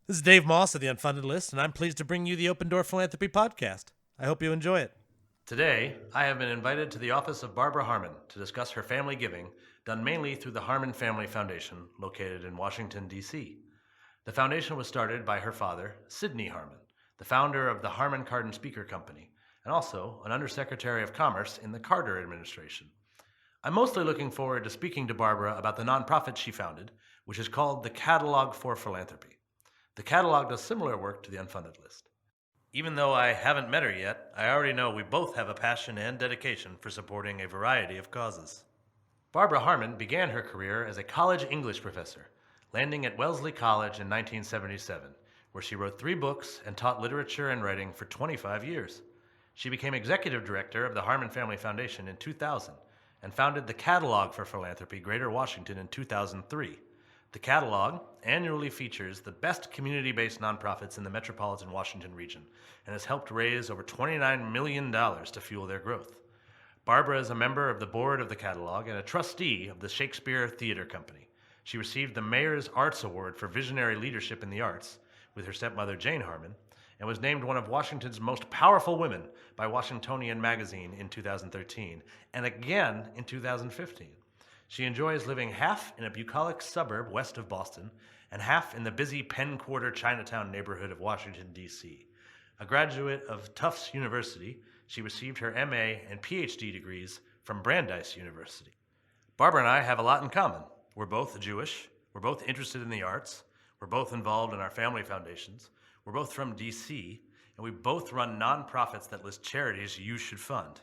This is Dave Moss of the Unfunded List, and I'm pleased to bring you the Open Door Philanthropy podcast. I hope you enjoy it. Today, I have been invited to the office of Barbara Harman to discuss her family giving, done mainly through the Harman Family Foundation, located in Washington, D.C. The foundation was started by her father, Sidney Harman, the founder of the Harman Card & Speaker Company, and also an Undersecretary of Commerce in the Carter administration. I'm mostly looking forward to speaking to Barbara about the nonprofit she founded, which is called the Catalogue for Philanthropy. The Catalogue does similar work to the Unfunded List. Even though I haven't met her yet, I already know we both have a passion and dedication for supporting a variety of causes. Barbara Harman began her career as a college English professor, landing at Wellesley College in 1977, where she wrote 3 books and taught literature and writing for 25 years. She became executive director of the Harman Family Foundation in 2000 and founded the Catalogue for Philanthropy, Greater Washington in 2003. The Catalogue annually features the best community-based nonprofits in the metropolitan Washington region and has helped raise over $29 million to fuel their growth. Barbara is a member of the board of the Catalogue and a trustee of the Shakespeare Theater Company. She received the Mayor's Arts Award for Visionary Leadership in the Arts with her stepmother Jane Harman, and was named one of Washington's most powerful women by Washingtonian magazine in 2013, and again in 2015. She enjoys living half in a bucolic suburb west of Boston and half in the busy Penn Quarter Chinatown neighborhood of Washington, D.C. A graduate of Tufts University, she received her MA and PhD degrees from Brandeis University. Barbara and I have a lot in common. We're both Jewish, we're both interested in the arts, we're both involved in our family foundations, we're both from D.C., and we both run nonprofits that list charities you should fund.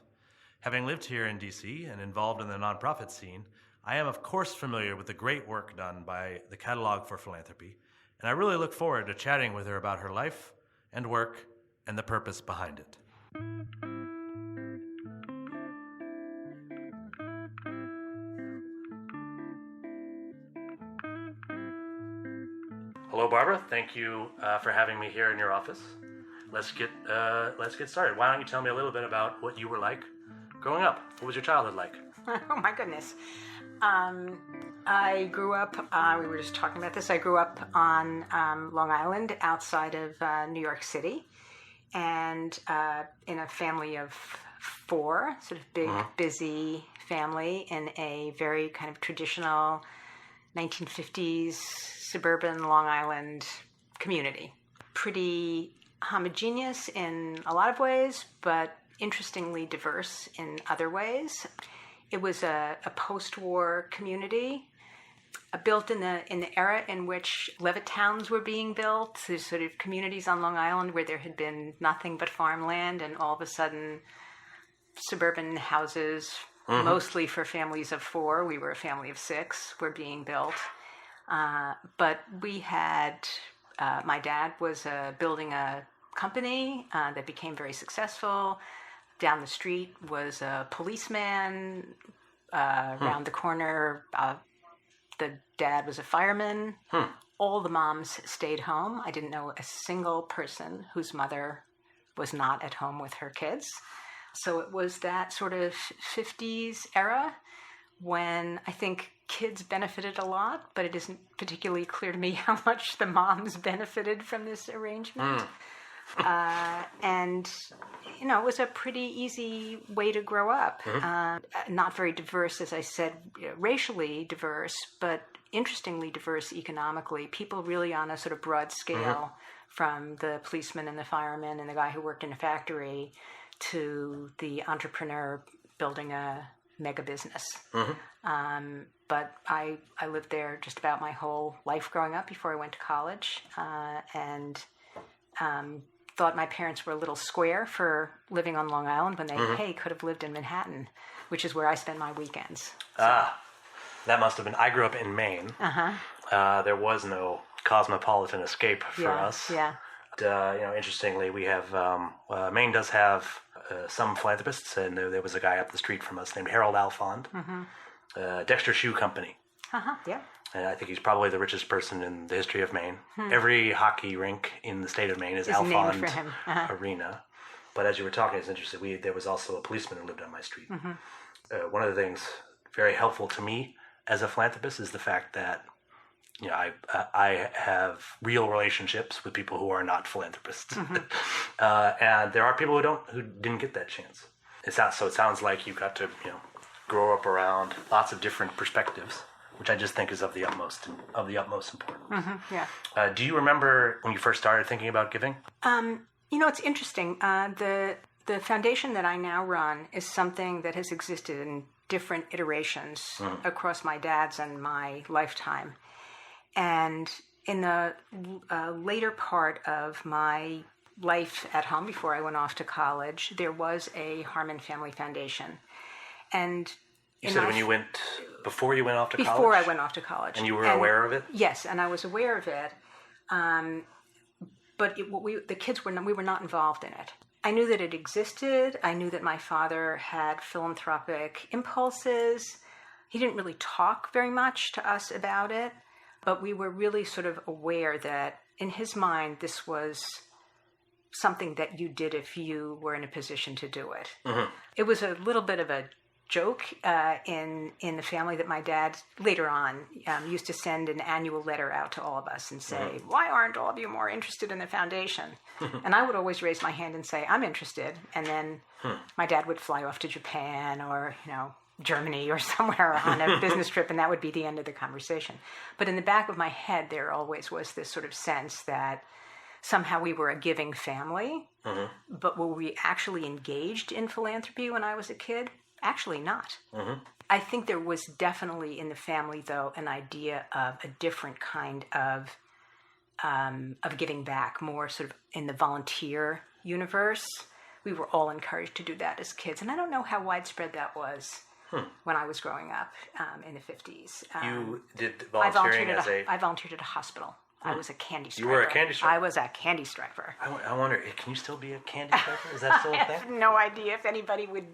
Having lived here in D.C. and involved in the nonprofit scene, I am of course familiar with the great work done by the Catalogue for Philanthropy, and I really look forward to chatting with her about her life and work and the purpose behind it. Hello, Barbara. Thank you for having me here in your office. Let's get started. Why don't you tell me a little bit about what you were like growing up? What was your childhood like? Oh my goodness. I grew up, we were just talking about this, I grew up on Long Island outside of New York City, and in a family of 4, sort of big, busy family in a very kind of traditional 1950s suburban Long Island community. Pretty homogeneous in a lot of ways, but interestingly diverse in other ways. It was a post-war community, built in the era in which Levittowns were being built, these sort of communities on Long Island where there had been nothing but farmland, and all of a sudden suburban houses, mostly for families of 4, we were a family of 6, were being built. But we had, my dad was building a company that became very successful. Down the street was a policeman. Around the corner, the dad was a fireman. All the moms stayed home. I didn't know a single person whose mother was not at home with her kids. So it was that sort of 50s era when I think kids benefited a lot, but it isn't particularly clear to me how much the moms benefited from this arrangement. And, you know, it was a pretty easy way to grow up. Not very diverse, as I said, racially diverse, but interestingly diverse economically. People really on a sort of broad scale, from the policeman and the fireman and the guy who worked in a factory to the entrepreneur building a mega business. But I lived there just about my whole life growing up before I went to college, and thought my parents were a little square for living on Long Island when they, could have lived in Manhattan, which is where I spend my weekends. So. That must have been, I grew up in Maine. There was no cosmopolitan escape for us. Interestingly, we have, Maine does have some philanthropists, and there was a guy up the street from us named Harold Alfond, Dexter Shoe Company. And I think he's probably the richest person in the history of Maine. Every hockey rink in the state of Maine is Alfond Arena. But as you were talking, it's interesting. There was also a policeman who lived on my street. One of the things very helpful to me as a philanthropist is the fact that I have real relationships with people who are not philanthropists, and there are people who didn't get that chance. It sounds like you got to grow up around lots of different perspectives, which I just think is of the utmost importance. Yeah. Do you remember when you first started thinking about giving? It's interesting. The foundation that I now run is something that has existed in different iterations across my dad's and my lifetime. And in the later part of my life at home, before I went off to college, there was a Harman Family Foundation. And you said before you went off to college? Before I went off to college. And you were aware of it? Yes, and I was aware of it. But we were not involved in it. I knew that it existed. I knew that my father had philanthropic impulses. He didn't really talk very much to us about it. But we were really sort of aware that in his mind, this was something that you did if you were in a position to do it. Mm-hmm. It was a little bit of a joke in the family that my dad later on used to send an annual letter out to all of us and say, why aren't all of you more interested in the foundation? And I would always raise my hand and say, I'm interested. And then my dad would fly off to Japan or, Germany or somewhere on a business trip, and that would be the end of the conversation. But in the back of my head, there always was this sort of sense that somehow we were a giving family, but were we actually engaged in philanthropy when I was a kid? Actually not. I think there was definitely in the family, though, an idea of a different kind of giving back, more sort of in the volunteer universe. We were all encouraged to do that as kids, and I don't know how widespread that was. When I was growing up in the 50s. You did volunteering I volunteered at a hospital. I was a candy striper. You were a candy striper? I was a candy striper. I wonder, can you still be a candy striper? Is that still a thing? I have no idea if anybody would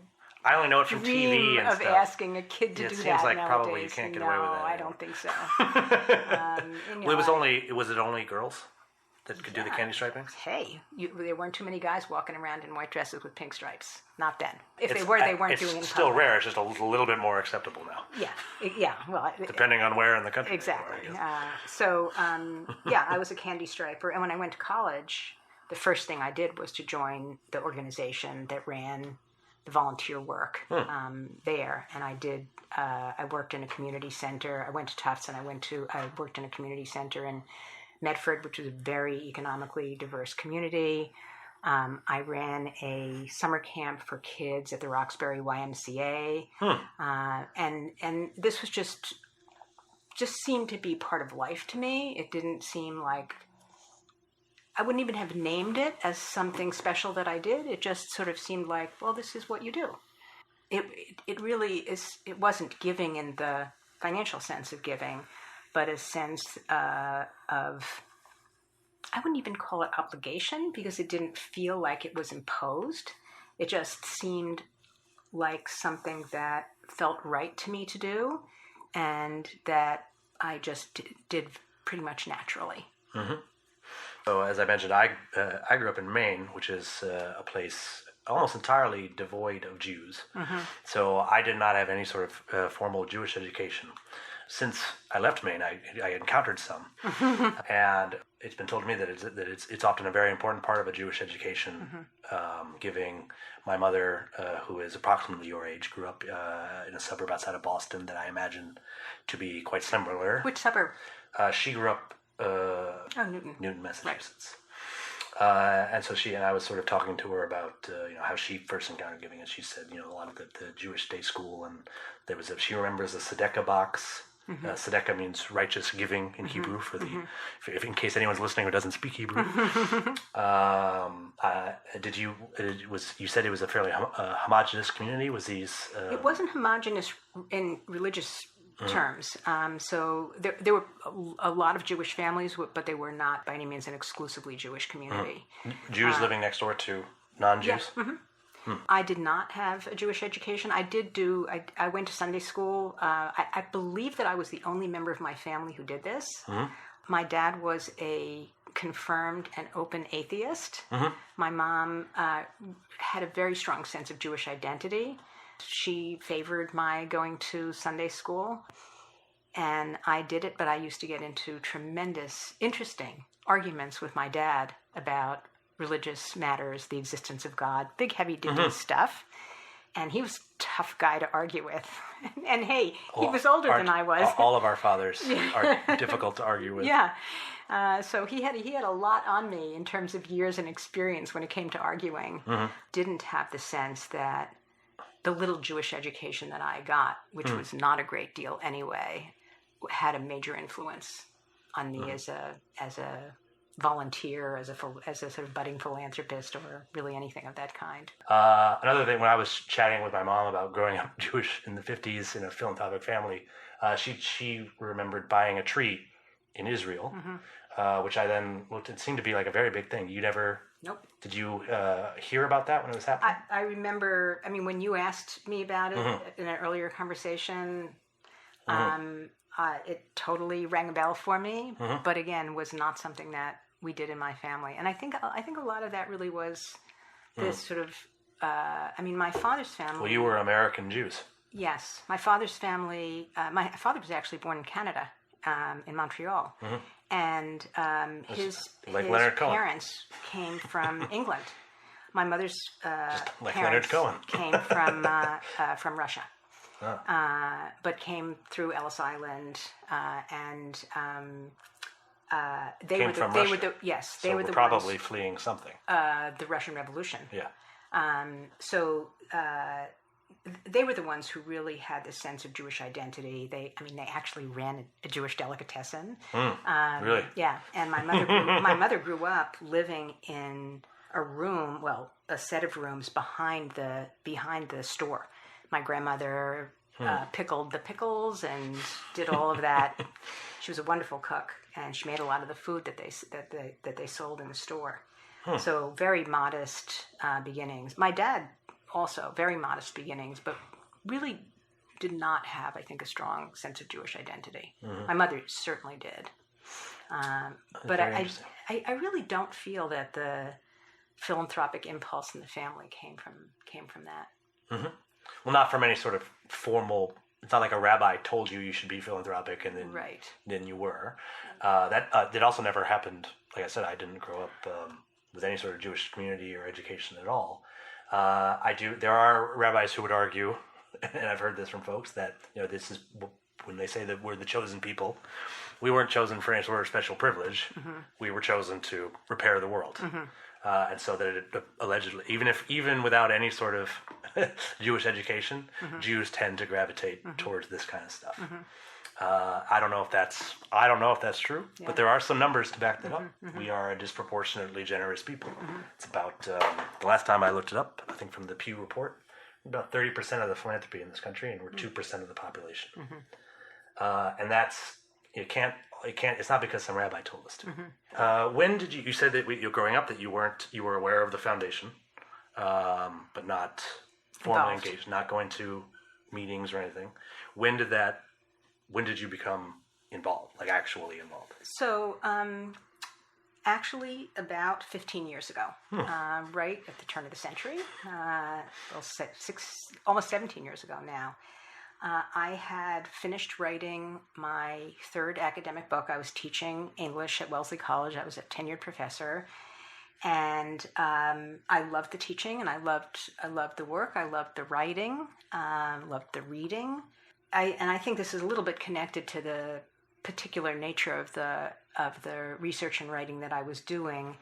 I only know it from TV and of stuff. Asking a kid to do that. It seems like nowadays. Probably you can't get away with that. No, I don't think so. Was it only girls that could do the candy striping? Hey, there weren't too many guys walking around in white dresses with pink stripes. Not then. If they weren't doing it in It's still public. rare. It's just a little bit more acceptable now. Yeah. Well, depending on where in the country. Exactly. I was a candy striper, and when I went to college, the first thing I did was to join the organization that ran the volunteer work there, and I did. I worked in a community center. I went to Tufts, and I worked in a community center in Medford, which is a very economically diverse community. I ran a summer camp for kids at the Roxbury YMCA, and this was just seemed to be part of life to me. It didn't seem like I wouldn't even have named it as something special that I did. It just sort of seemed like, well, this is what you do. It really is. It wasn't giving in the financial sense of giving, but a sense of, I wouldn't even call it obligation because it didn't feel like it was imposed. It just seemed like something that felt right to me to do and that I just did pretty much naturally. Mm-hmm. So as I mentioned, I grew up in Maine, which is a place almost entirely devoid of Jews. Mm-hmm. So I did not have any sort of formal Jewish education. Since I left Maine, I encountered some, and it's been told to me that it's often a very important part of a Jewish education. Giving my mother, who is approximately your age, grew up in a suburb outside of Boston that I imagine to be quite similar. Which suburb? She grew up Newton, Massachusetts. Right. And so she and I was sort of talking to her about how she first encountered giving, and she said a lot of the Jewish day school, and there was she remembers a tzedakah box. Tzedakah means righteous giving in Hebrew for the if in case anyone's listening who doesn't speak Hebrew. You said it was a fairly homogenous community? Was these? It wasn't homogenous in religious terms. So there were a lot of Jewish families, but they were not by any means an exclusively Jewish community. Jews living next door to non-Jews? Yeah. I did not have a Jewish education. I went to Sunday school. I believe that I was the only member of my family who did this. My dad was a confirmed and open atheist. My mom had a very strong sense of Jewish identity. She favored my going to Sunday school. And I did it, but I used to get into tremendous, interesting arguments with my dad about religious matters, the existence of God, big, heavy-duty stuff. And he was a tough guy to argue with. And hey, he was older than I was. All of our fathers are difficult to argue with. Yeah. So he had a lot on me in terms of years and experience when it came to arguing. Didn't have the sense that the little Jewish education that I got, which was not a great deal anyway, had a major influence on me as a volunteer, as a sort of budding philanthropist, or really anything of that kind. Another thing, when I was chatting with my mom about growing up Jewish in the 50s in a philanthropic family, she remembered buying a tree in Israel, which I then looked. It seemed to be like a very big thing. You never. Nope. Did you hear about that when it was happening? I remember. I mean, when you asked me about it in an earlier conversation, it totally rang a bell for me. But again, was not something that we did in my family. And I think a lot of that really was this sort of. I mean, my father's family. Well, you were American Jews. Yes, my father's family. My father was actually born in Canada, in Montreal. And his parents came from England. My mother's parents came from Russia, but came through Ellis Island, and they were probably fleeing something. The Russian Revolution. Yeah. They were the ones who really had this sense of Jewish identity. They actually ran a Jewish delicatessen. Really? Yeah. And my mother grew up living in a set of rooms behind the store. My grandmother pickled the pickles and did all of that. She was a wonderful cook, and she made a lot of the food that they sold in the store. So very modest beginnings. My dad also very modest beginnings, but really did not have, I think, a strong sense of Jewish identity. My mother certainly did. But I really don't feel that the philanthropic impulse in the family came from that. Well, not from any sort of formal. It's not like a rabbi told you should be philanthropic, and then you were. That also never happened. Like I said, I didn't grow up with any sort of Jewish community or education at all. There are rabbis who would argue, and I've heard this from folks, that this is when they say that we're the chosen people. We weren't chosen for any sort of special privilege. We were chosen to repair the world, and so that it allegedly, even without any sort of Jewish education, Jews tend to gravitate towards this kind of stuff. I don't know if that's true, but there are some numbers to back that up. We are a disproportionately generous people. It's about the last time I looked it up, I think from the Pew report, about 30% of the philanthropy in this country, and we're 2% of the population. And that's it's not because some rabbi told us to. When did you said that you're growing up that you were aware of the foundation, but not formally engaged, not going to meetings or anything. When did you become involved, like actually involved? So, actually about 15 years ago, right at the turn of the century, almost 17 years ago now, I had finished writing my third academic book. I was teaching English at Wellesley College. I was a tenured professor. And I loved the teaching, and I loved the work. I loved the writing, loved the reading. I think this is a little bit connected to the particular nature of the research and writing that I was doing.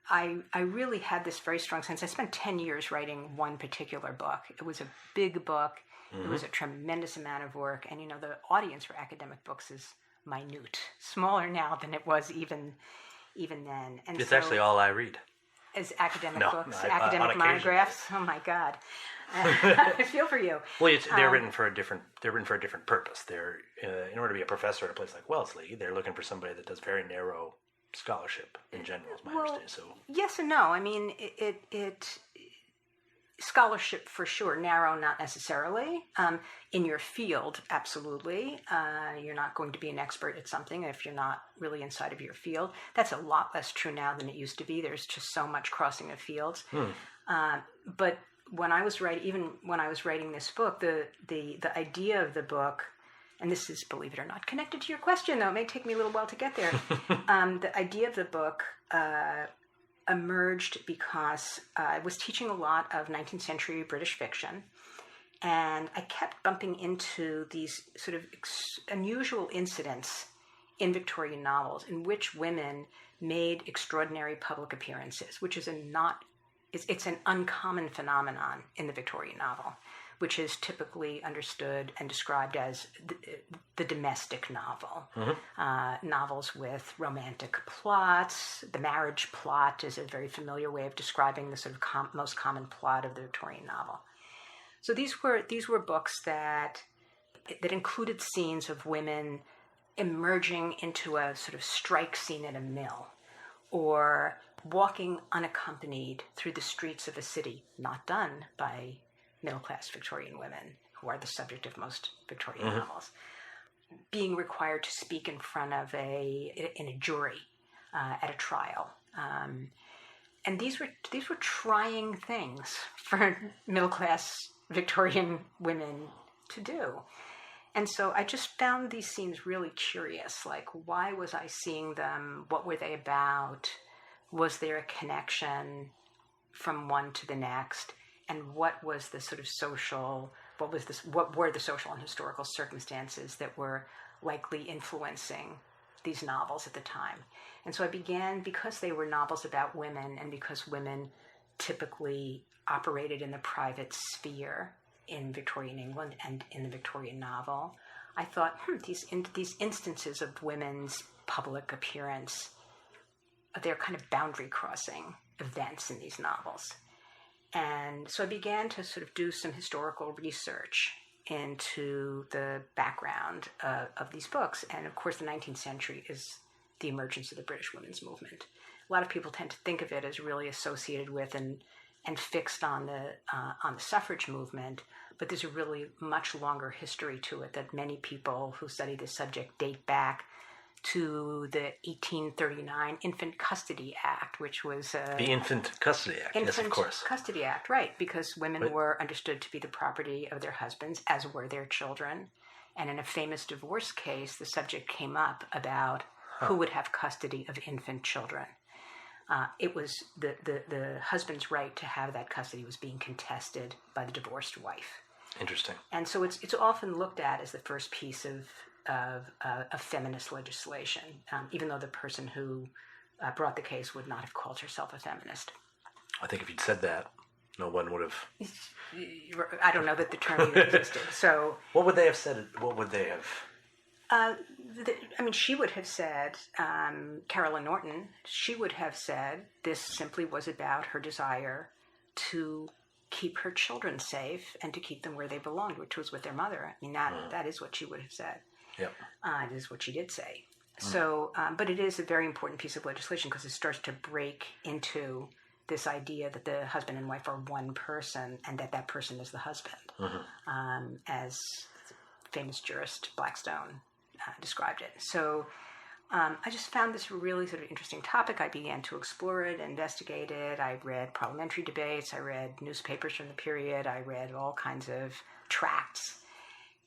I really had this very strong sense. I spent 10 years writing one particular book. It was a big book. It was a tremendous amount of work. And, the audience for academic books is minute, smaller now than it was even then. And it's actually all I read. Is academic books, academic monographs. Oh my God, I feel for you. Well, they're written for a different purpose. They're in order to be a professor at a place like Wellesley, they're looking for somebody that does very narrow scholarship in general. Is my understanding. So yes and no. I mean, it scholarship for sure, narrow not necessarily. In your field, absolutely. You're not going to be an expert at something if you're not really inside of your field. That's a lot less true now than it used to be. There's just so much crossing of fields. But when I was writing this book, the idea of the book and this is, believe it or not, connected to your question, though. It may take me a little while to get there. The idea of the book emerged because I was teaching a lot of 19th century British fiction, and I kept bumping into these sort of unusual incidents in Victorian novels in which women made extraordinary public appearances, which is it's an uncommon phenomenon in the Victorian novel, which is typically understood and described as the domestic novel. Novels with romantic plots. The marriage plot is a very familiar way of describing the sort of most common plot of the Victorian novel. So these were books that included scenes of women emerging into a sort of strike scene at a mill, or walking unaccompanied through the streets of a city, not done by middle-class Victorian women, who are the subject of most Victorian novels, being required to speak in front of in a jury at a trial. And these were trying things for middle-class Victorian women to do. And so I just found these scenes really curious. Like, why was I seeing them? What were they about? Was there a connection from one to the next? And what was the sort of what were the social and historical circumstances that were likely influencing these novels at the time? And so I began, because they were novels about women, and because women typically operated in the private sphere in Victorian England and in the Victorian novel, I thought, these instances of women's public appearance, they're kind of boundary crossing events in these novels. And so I began to sort of do some historical research into the background of these books. And of course, the 19th century is the emergence of the British women's movement. A lot of people tend to think of it as really associated with and fixed on the suffrage movement, but there's a really much longer history to it that many people who study this subject date back to the 1839 Infant Custody Act, which was... the Infant Custody Act, yes, of course. Infant Custody Act, right, because women were understood to be the property of their husbands, as were their children. And in a famous divorce case, the subject came up about who would have custody of infant children. It was the husband's right to have that custody was being contested by the divorced wife. Interesting. And so it's often looked at as the first piece of feminist legislation, even though the person who brought the case would not have called herself a feminist. I think if you'd said that, no one would have... I don't know that the term even existed. So what would they have said? What would they have... she would have said, Caroline Norton, she would have said this simply was about her desire to keep her children safe and to keep them where they belonged, which was with their mother. I mean, that is what she would have said. Yep. It is what she did say. So, but it is a very important piece of legislation because it starts to break into this idea that the husband and wife are one person and that person is the husband, as famous jurist Blackstone described it. So I just found this really sort of interesting topic. I began to explore it, investigate it. I read parliamentary debates. I read newspapers from the period. I read all kinds of tracts.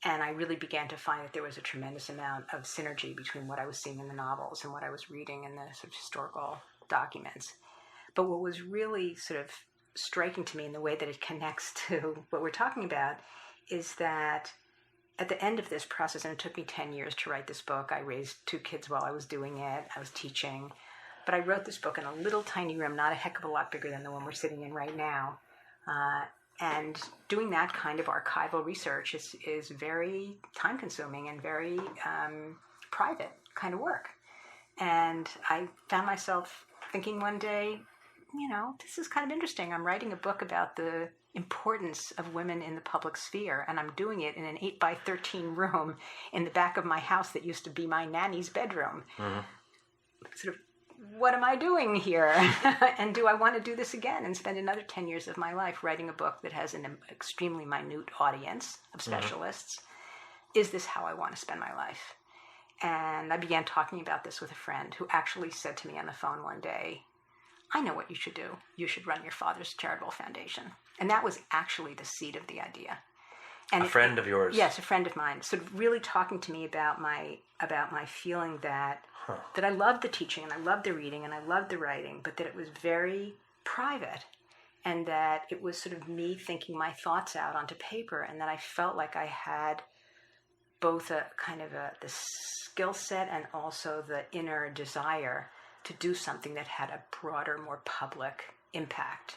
And I really began to find that there was a tremendous amount of synergy between what I was seeing in the novels and what I was reading in the sort of historical documents. But what was really sort of striking to me in the way that it connects to what we're talking about is that at the end of this process, and it took me 10 years to write this book, I raised 2 kids while I was doing it, I was teaching, but I wrote this book in a little tiny room, not a heck of a lot bigger than the one we're sitting in right now. And doing that kind of archival research is very time-consuming and very private kind of work. And I found myself thinking one day, this is kind of interesting. I'm writing a book about the importance of women in the public sphere, and I'm doing it in an 8x13 room in the back of my house that used to be my nanny's bedroom. Sort of, what am I doing here? And do I want to do this again and spend another 10 years of my life writing a book that has an extremely minute audience of specialists? Is this how I want to spend my life? And I began talking about this with a friend who actually said to me on the phone one day, I know what you should do. You should run your father's charitable foundation. And that was actually the seed of the idea. And a friend of yours? Yes, a friend of mine. Sort of really talking to me about my feeling that that I loved the teaching and I loved the reading and I loved the writing, but that it was very private, and that it was sort of me thinking my thoughts out onto paper, and that I felt like I had both a kind of the skill set and also the inner desire to do something that had a broader, more public impact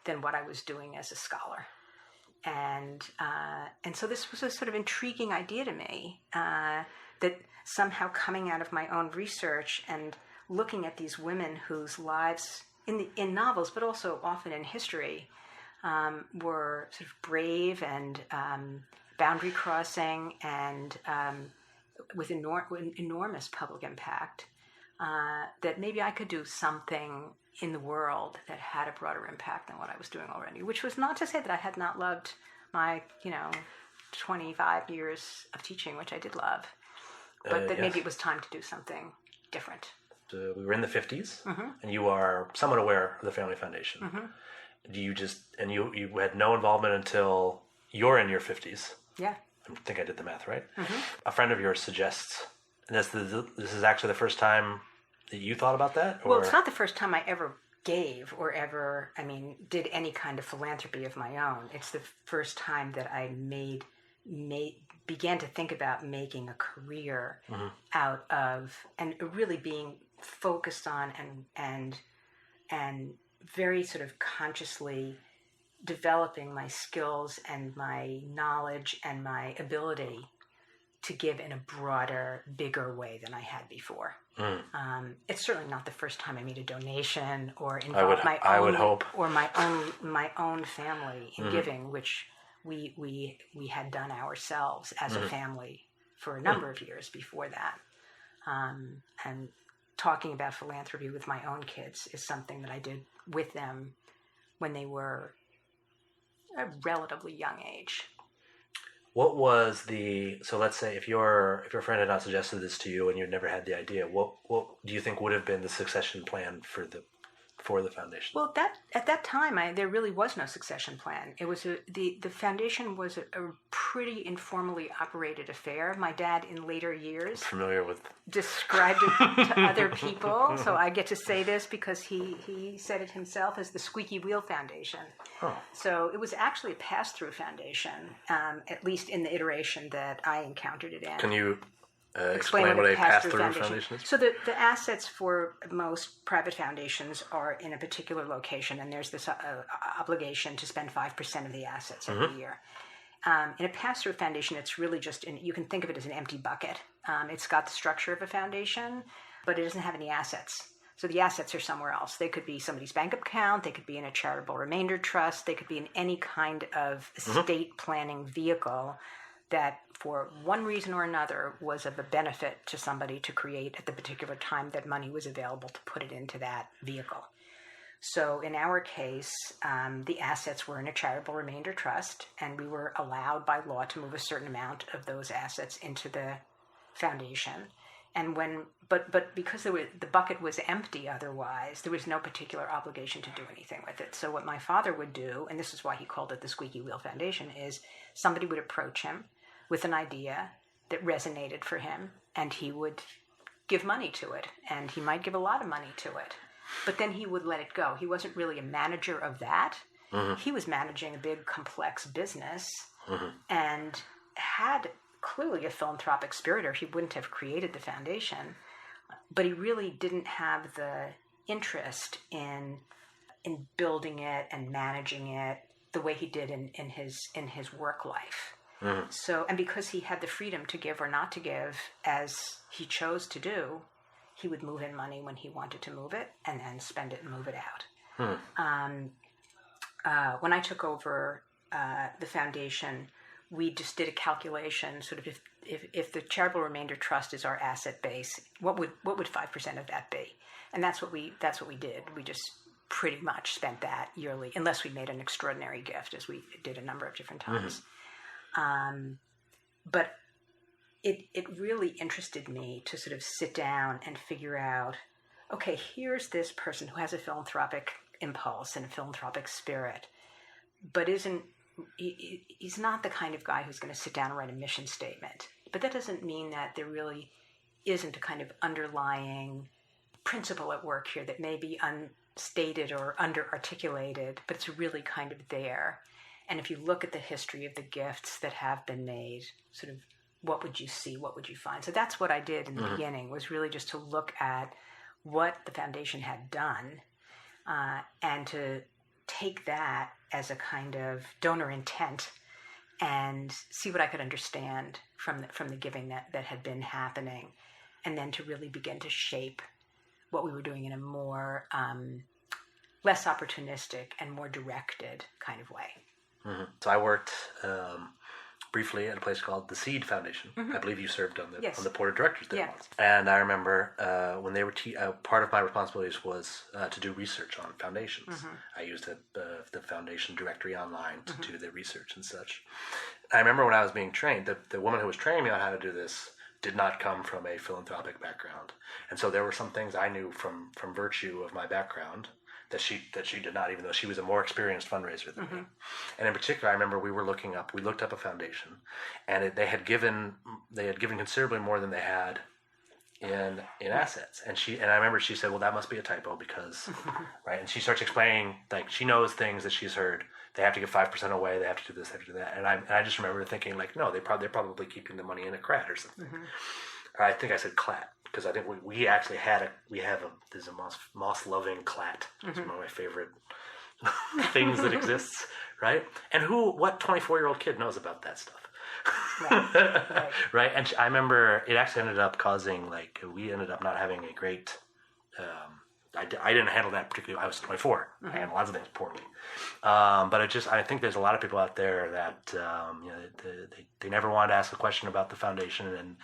than what I was doing as a scholar. And so this was a sort of intriguing idea to me, that somehow coming out of my own research and looking at these women whose lives in novels, but also often in history, were sort of brave and boundary crossing and with enormous public impact, that maybe I could do something in the world that had a broader impact than what I was doing already, which was not to say that I had not loved my, 25 years of teaching, which I did love, but that maybe it was time to do something different. We were in the 50s, and you are somewhat aware of the Family Foundation. Do you you had no involvement until you're in your 50s? Yeah. I think I did the math right. A friend of yours suggests, and this is actually the first time that you thought about that? Or? Well, it's not the first time I ever gave or ever, did any kind of philanthropy of my own. It's the first time that I began to think about making a career out of, and really being focused on and very sort of consciously developing my skills and my knowledge and my ability to give in a broader, bigger way than I had before. It's certainly not the first time I made a donation or involved my own family in giving, which we had done ourselves as a family for a number of years before that. And talking about philanthropy with my own kids is something that I did with them when they were a relatively young age. What was so let's say if your friend had not suggested this to you and you'd never had the idea, what do you think would have been the succession plan for the foundation? Well, at that time, there really was no succession plan. It was the foundation was a pretty informally operated affair. My dad, in later years, described it to other people. So I get to say this because he said it himself as the Squeaky Wheel Foundation. Oh. So it was actually a pass-through foundation, at least in the iteration that I encountered it in. Can you explain what a pass-through foundation is? So the assets for most private foundations are in a particular location, and there's this obligation to spend 5% of the assets every year. In a pass-through foundation, it's really just, you can think of it as an empty bucket. It's got the structure of a foundation, but it doesn't have any assets. So the assets are somewhere else. They could be somebody's bank account, they could be in a charitable remainder trust, they could be in any kind of estate planning vehicle that for one reason or another was of a benefit to somebody to create at the particular time that money was available to put it into that vehicle. So in our case, the assets were in a charitable remainder trust, and we were allowed by law to move a certain amount of those assets into the foundation. And but because the bucket was empty otherwise, there was no particular obligation to do anything with it. So what my father would do, and this is why he called it the Squeaky Wheel Foundation, is somebody would approach him with an idea that resonated for him, and he would give money to it, and he might give a lot of money to it, but then he would let it go. He wasn't really a manager of that. He was managing a big, complex business and had clearly a philanthropic spirit, or he wouldn't have created the foundation, but he really didn't have the interest in building it and managing it the way he did in his work life. So, and because he had the freedom to give or not to give as he chose to do, he would move in money when he wanted to move it and then spend it and move it out. When I took over the foundation, we just did a calculation, sort of if the charitable remainder trust is our asset base, what would 5% of that be? And that's what we did. We just pretty much spent that yearly, unless we made an extraordinary gift, as we did a number of different times. But it really interested me to sort of sit down and figure out, okay, here's this person who has a philanthropic impulse and a philanthropic spirit, but isn't he's not the kind of guy who's going to sit down and write a mission statement. But that doesn't mean that there really isn't a kind of underlying principle at work here that may be unstated or under-articulated, but it's really kind of there. And if you look at the history of the gifts that have been made, sort of what would you see, what would you find? So that's what I did in the beginning, was really just to look at what the foundation had done and to take that as a kind of donor intent and see what I could understand from the giving that had been happening, and then to really begin to shape what we were doing in a more less opportunistic and more directed kind of way. Mm-hmm. So I worked briefly at a place called the Seed Foundation. I believe you served on the board of directors there once. And I remember when they were part of my responsibilities was to do research on foundations. I used the foundation directory online to do the research and such. I remember when I was being trained, the woman who was training me on how to do this did not come from a philanthropic background, and so there were some things I knew from virtue of my background that she did not, even though she was a more experienced fundraiser than me. And in particular, I remember we looked up a foundation, and they had given considerably more than they had in assets. And I remember she said, well, that must be a typo because, right? And she starts explaining, like, she knows things that she's heard. They have to give 5% away. They have to do this, they have to do that. And I just remember thinking, like, no, they're probably keeping the money in a crat or something. I think I said clat, because I think we actually there's a moss loving clat. It's one of my favorite things that exists, right? And what 24-year-old kid knows about that stuff? Right. Right. And I remember it actually ended up causing, like, we ended up not having a great, I didn't handle that particularly. I was 24. I handled lots of things poorly. But I think there's a lot of people out there that, they never wanted to ask a question about the foundation, and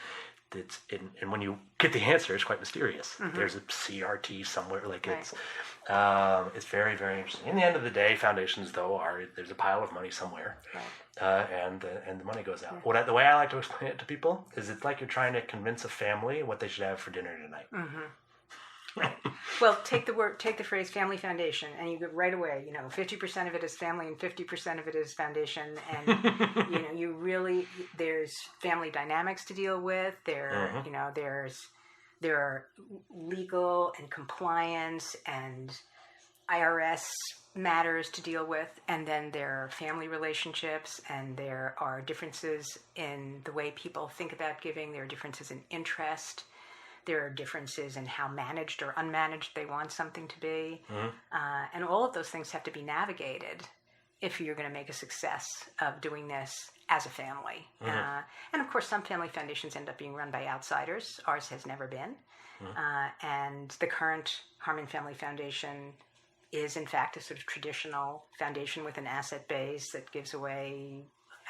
and when you get the answer, it's quite mysterious. There's a CRT somewhere, like it's very, very interesting. In the end of the day, foundations though there's a pile of money somewhere, and the money goes out. The way I like to explain it to people is it's like you're trying to convince a family what they should have for dinner tonight. Right. Well, take the phrase family foundation, and you get right away, 50% of it is family and 50% of it is foundation. And, you really, there's family dynamics to deal with. There are legal and compliance and IRS matters to deal with. And then there are family relationships, and there are differences in the way people think about giving. There are differences in interest. There are differences in how managed or unmanaged they want something to be. And all of those things have to be navigated if you're going to make a success of doing this as a family. And of course, some family foundations end up being run by outsiders. Ours has never been. And the current Harman Family Foundation is, in fact, a sort of traditional foundation with an asset base that gives away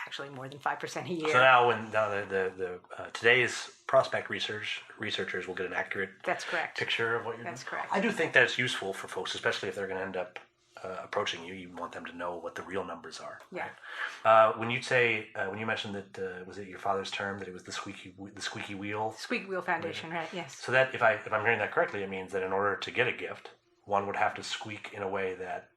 actually more than 5% a year. So now the today's prospect researchers will get an accurate picture of what you're doing. That's correct. I do think that's useful for folks, especially if they're going to end up approaching you. You want them to know what the real numbers are. Yeah. Right? When you mentioned that was it your father's term that it was the squeaky wheel? Squeaky Wheel Foundation, right? Yes. So that if I'm hearing that correctly, it means that in order to get a gift, one would have to squeak in a way that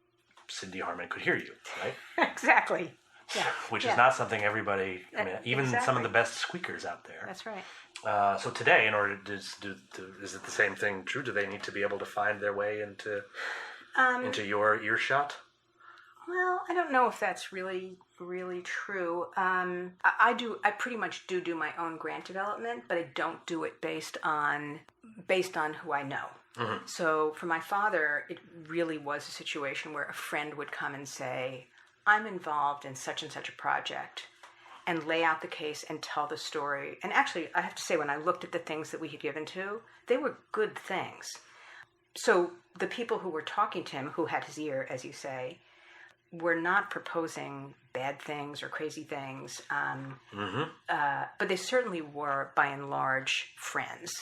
Cindy Harman could hear you, right? Exactly. Yeah. Which is not something everybody, even some of the best squeakers out there. That's right. So today, in order to is it the same thing true? Do they need to be able to find their way into your earshot? Well, I don't know if that's really true. I pretty much do my own grant development, but I don't do it based on who I know. So for my father, it really was a situation where a friend would come and say, I'm involved in such and such a project, and lay out the case and tell the story. And actually, I have to say, when I looked at the things that we had given to, they were good things. So the people who were talking to him, who had his ear, as you say, were not proposing bad things or crazy things, but they certainly were, by and large, friends.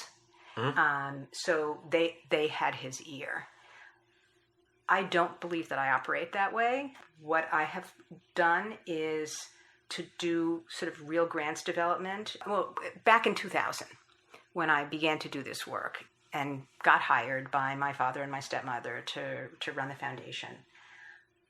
So they had his ear. I don't believe that I operate that way. What I have done is to do sort of real grants development. Well, back in 2000, when I began to do this work and got hired by my father and my stepmother to run the foundation,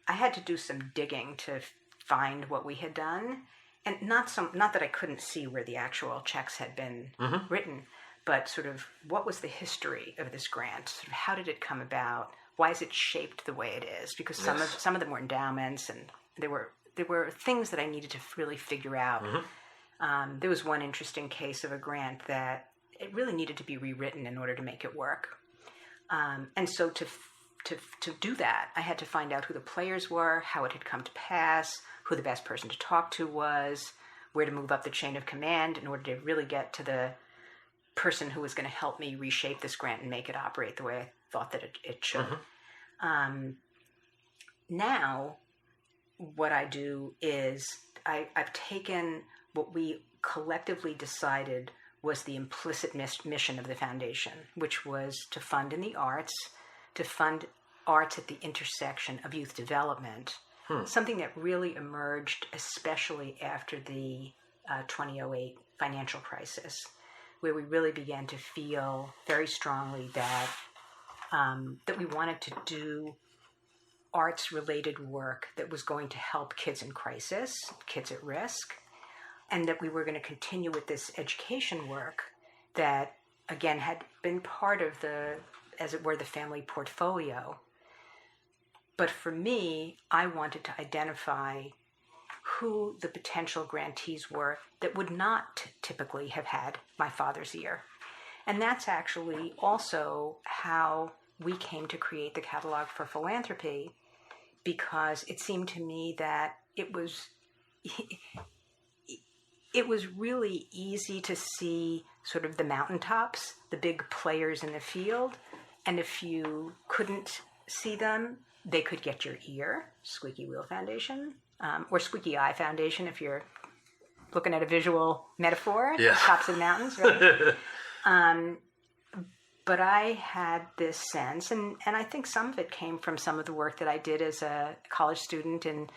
I had to do some digging to find what we had done. And not that I couldn't see where the actual checks had been written, but sort of what was the history of this grant? Sort of how did it come about? Why is it shaped the way it is? Because some of them were endowments, and there were things that I needed to really figure out. There was one interesting case of a grant that it really needed to be rewritten in order to make it work. And so to do that, I had to find out who the players were, how it had come to pass, who the best person to talk to was, where to move up the chain of command in order to really get to the person who was going to help me reshape this grant and make it operate the way I thought that it should. Now, what I do is I've taken what we collectively decided was the implicit mission of the foundation, which was to fund in the arts, to fund arts at the intersection of youth development, something that really emerged especially after the 2008 financial crisis, where we really began to feel very strongly that we wanted to do arts-related work that was going to help kids in crisis, kids at risk, and that we were going to continue with this education work that, again, had been part of the family portfolio. But for me, I wanted to identify who the potential grantees were that would not typically have had my father's ear. And that's actually also how we came to create the Catalogue for Philanthropy, because it seemed to me that it was really easy to see sort of the mountaintops, the big players in the field, and if you couldn't see them, they could get your ear, Squeaky Wheel Foundation, or Squeaky Eye Foundation if you're looking at a visual metaphor, tops of the mountains, right? But I had this sense, and I think some of it came from some of the work that I did as a college student in,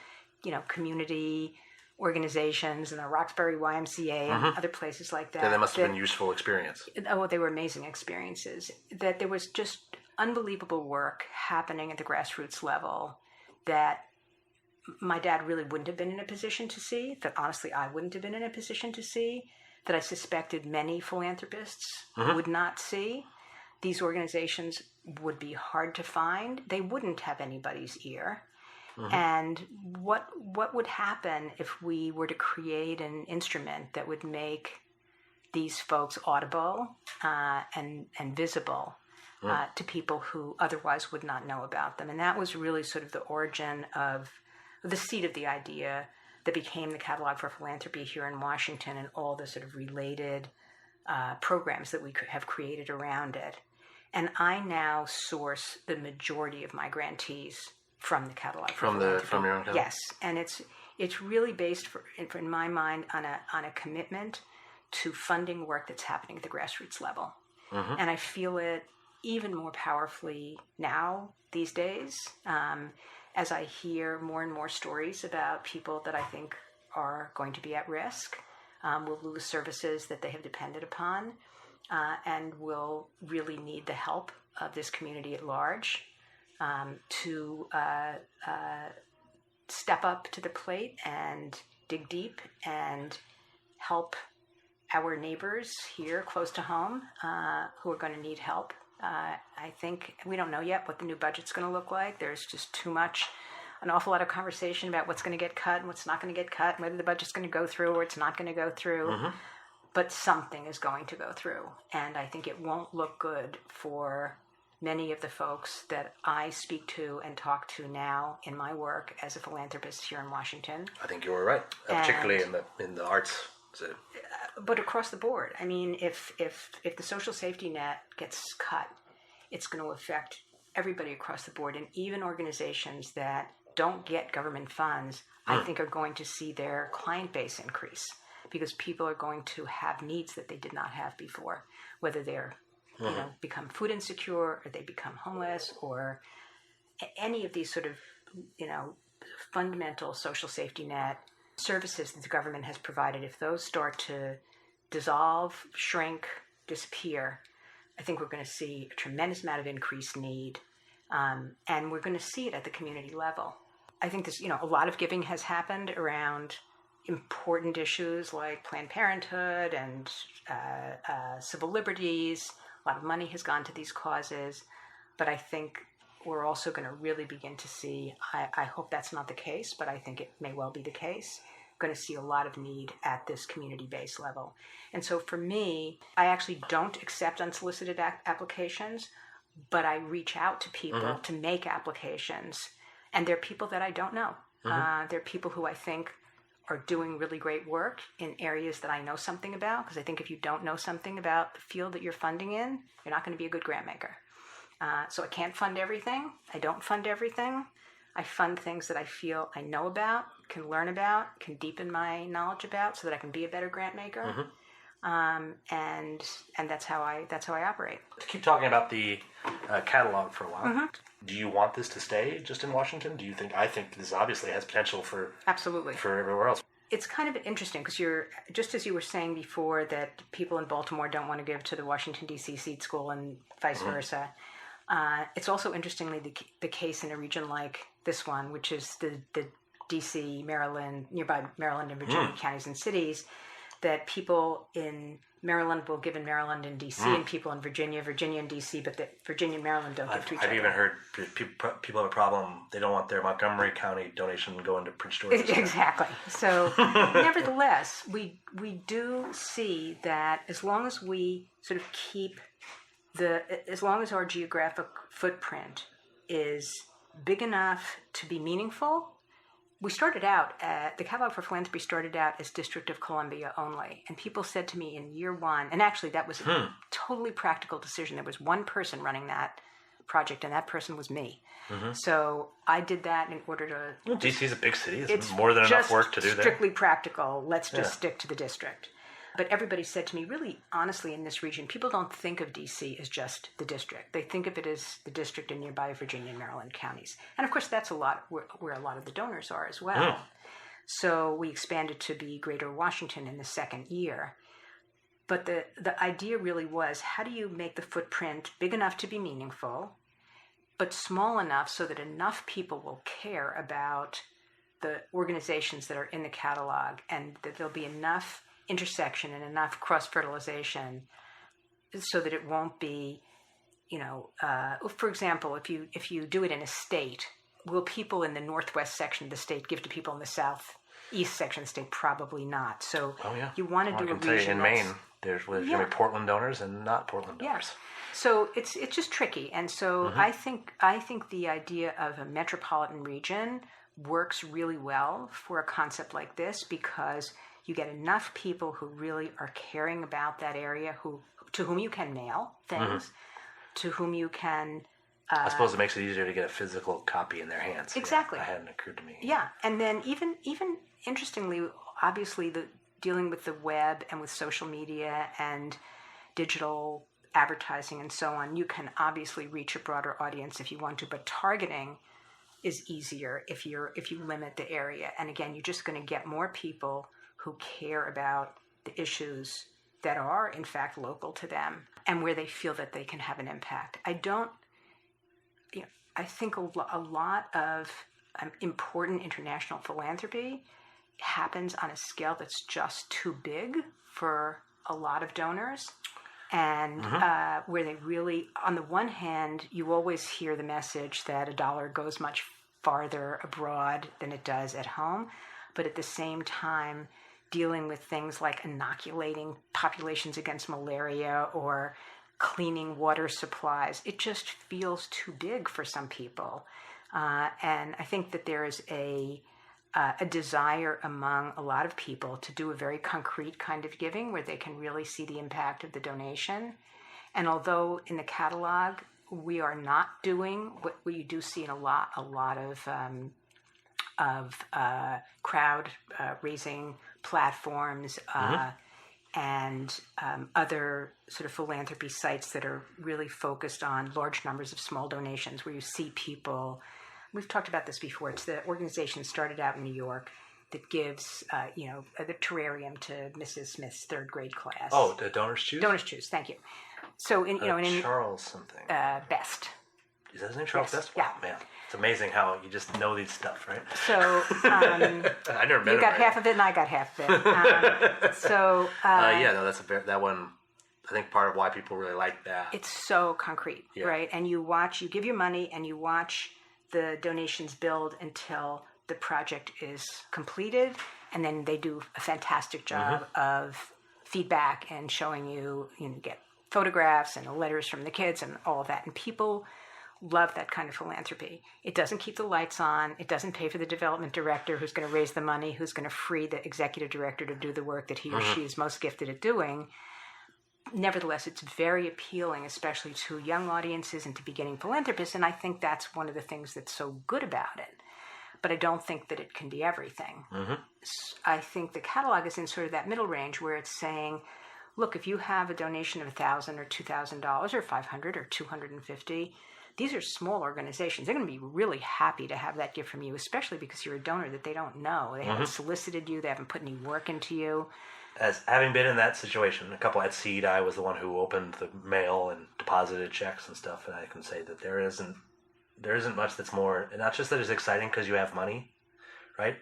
community organizations and the Roxbury YMCA and other places like that. Yeah, that must have been useful experience. Oh, they were amazing experiences. That there was just unbelievable work happening at the grassroots level that my dad really wouldn't have been in a position to see, that honestly I wouldn't have been in a position to see, that I suspected many philanthropists would not see. These organizations would be hard to find. They wouldn't have anybody's ear. And what would happen if we were to create an instrument that would make these folks audible and visible to people who otherwise would not know about them? And that was really sort of the origin of the seed of the idea that became the Catalogue for Philanthropy here in Washington and all the sort of related programs that we have created around it. And I now source the majority of my grantees from the Catalogue for Philanthropy. From your own catalog? Yes, and it's really based, in my mind, on a commitment to funding work that's happening at the grassroots level. And I feel it even more powerfully now, these days, as I hear more and more stories about people that I think are going to be at risk, will lose services that they have depended upon, and will really need the help of this community at large to step up to the plate and dig deep and help our neighbors here close to home who are going to need help. I think we don't know yet what the new budget's going to look like. There's just an awful lot of conversation about what's going to get cut and what's not going to get cut, and whether the budget's going to go through or it's not going to go through. But something is going to go through. And I think it won't look good for many of the folks that I speak to and talk to now in my work as a philanthropist here in Washington. I think you were right, particularly in the arts. But across the board. I mean, if the social safety net gets cut, it's going to affect everybody across the board, and even organizations that don't get government funds, I think are going to see their client base increase, because people are going to have needs that they did not have before, whether they're become food insecure, or they become homeless, or any of these sort of fundamental social safety net services that the government has provided. If those start to dissolve, shrink, disappear, I think we're going to see a tremendous amount of increased need, and we're going to see it at the community level. I think this, a lot of giving has happened around important issues like Planned Parenthood and civil liberties. A lot of money has gone to these causes, but I think we're also going to really begin to see, I hope that's not the case, but I think it may well be the case, going to see a lot of need at this community-based level. And so for me, I actually don't accept unsolicited applications, but I reach out to people to make applications. And they're people that I don't know. They're people who I think are doing really great work in areas that I know something about, because I think if you don't know something about the field that you're funding in, you're not going to be a good grant maker. So I can't fund everything. I don't fund everything. I fund things that I feel I know about, can learn about, can deepen my knowledge about, so that I can be a better grant maker. And that's how I operate. To keep talking about the catalog for a while, do you want this to stay just in Washington? Do you think? I think this obviously has potential for absolutely for everywhere else. It's kind of interesting because you're just as you were saying before that people in Baltimore don't want to give to the Washington D.C. seed school and vice versa. It's also interestingly the case in a region like this one, which is the D.C., Maryland, nearby Maryland and Virginia counties and cities, that people in Maryland will give in Maryland and D.C. and people in Virginia and D.C., but that Virginia and Maryland don't give to each other. I've even heard people have a problem. They don't want their Montgomery County donation going to Prince George. Exactly. So nevertheless, we do see that as long as we sort of keep as long as our geographic footprint is big enough to be meaningful. We started out, the Catalogue for Philanthropy started out as District of Columbia only. And people said to me in year one, and actually that was a totally practical decision. There was one person running that project, and that person was me. So I did that in order to... Well, D.C. is a big city. It's more than enough work to do there. Strictly practical. Let's just stick to the district. But everybody said to me, really honestly, in this region, people don't think of D.C. as just the district. They think of it as the district in nearby Virginia and Maryland counties. And of course, that's a lot where a lot of the donors are as well. So we expanded to be Greater Washington in the second year. But the idea really was, how do you make the footprint big enough to be meaningful, but small enough so that enough people will care about the organizations that are in the catalog, and that there'll be enough intersection and enough cross-fertilization so that it won't be, for example, if you do it in a state, will people in the northwest section of the state give to people in the southeast section of the state? Probably not. So you want to do a region. In Maine, there's going to be Portland donors and not Portland donors. Yes. So it's just tricky. And so I think the idea of a metropolitan region works really well for a concept like this, because you get enough people who really are caring about that area, to whom you can mail things, to whom you can... I suppose it makes it easier to get a physical copy in their hands. Exactly. Yeah, that hadn't occurred to me. Yeah, and then even interestingly, obviously, dealing with the web and with social media and digital advertising and so on, you can obviously reach a broader audience if you want to, but targeting is easier if you limit the area. And again, you're just going to get more people who care about the issues that are, in fact, local to them and where they feel that they can have an impact. I think a lot of important international philanthropy happens on a scale that's just too big for a lot of donors. And where they really, on the one hand, you always hear the message that a dollar goes much farther abroad than it does at home. But at the same time, dealing with things like inoculating populations against malaria or cleaning water supplies, it just feels too big for some people. And I think that there is a desire among a lot of people to do a very concrete kind of giving where they can really see the impact of the donation. And although in the catalog we are not doing what you do see in a lot of crowd raising platforms and other sort of philanthropy sites that are really focused on large numbers of small donations, where you see people. We've talked about this before. It's the organization started out in New York that gives, the terrarium to Mrs. Smith's third grade class. Oh, the Donors Choose? Donors Choose, thank you. So, Charles something. Best. Is that his name, Charles Best? Yeah. Wow, man, it's amazing how you just know these stuff, right? So I never met him. you got half of it, and I got half of it. Yeah, no, that one. I think part of why people really like that. It's so concrete, right? And you give your money, and you watch the donations build until the project is completed, and then they do a fantastic job of feedback and showing you get photographs and letters from the kids and all of that. And people love that kind of philanthropy. It doesn't keep the lights on. It doesn't pay for the development director who's going to raise the money, who's going to free the executive director to do the work that he or she is most gifted at doing. Nevertheless, it's very appealing, especially to young audiences and to beginning philanthropists. And I think that's one of the things that's so good about it. But I don't think that it can be everything. I think the catalog is in sort of that middle range where it's saying, look, if you have a donation of $1,000 or $2,000 or $500 or $250, these are small organizations. They're going to be really happy to have that gift from you, especially because you're a donor that they don't know. They haven't solicited you. They haven't put any work into you. As having been in that situation, a couple at Seed, I was the one who opened the mail and deposited checks and stuff, and I can say that there isn't much that's more, not just that it's exciting because you have money, right?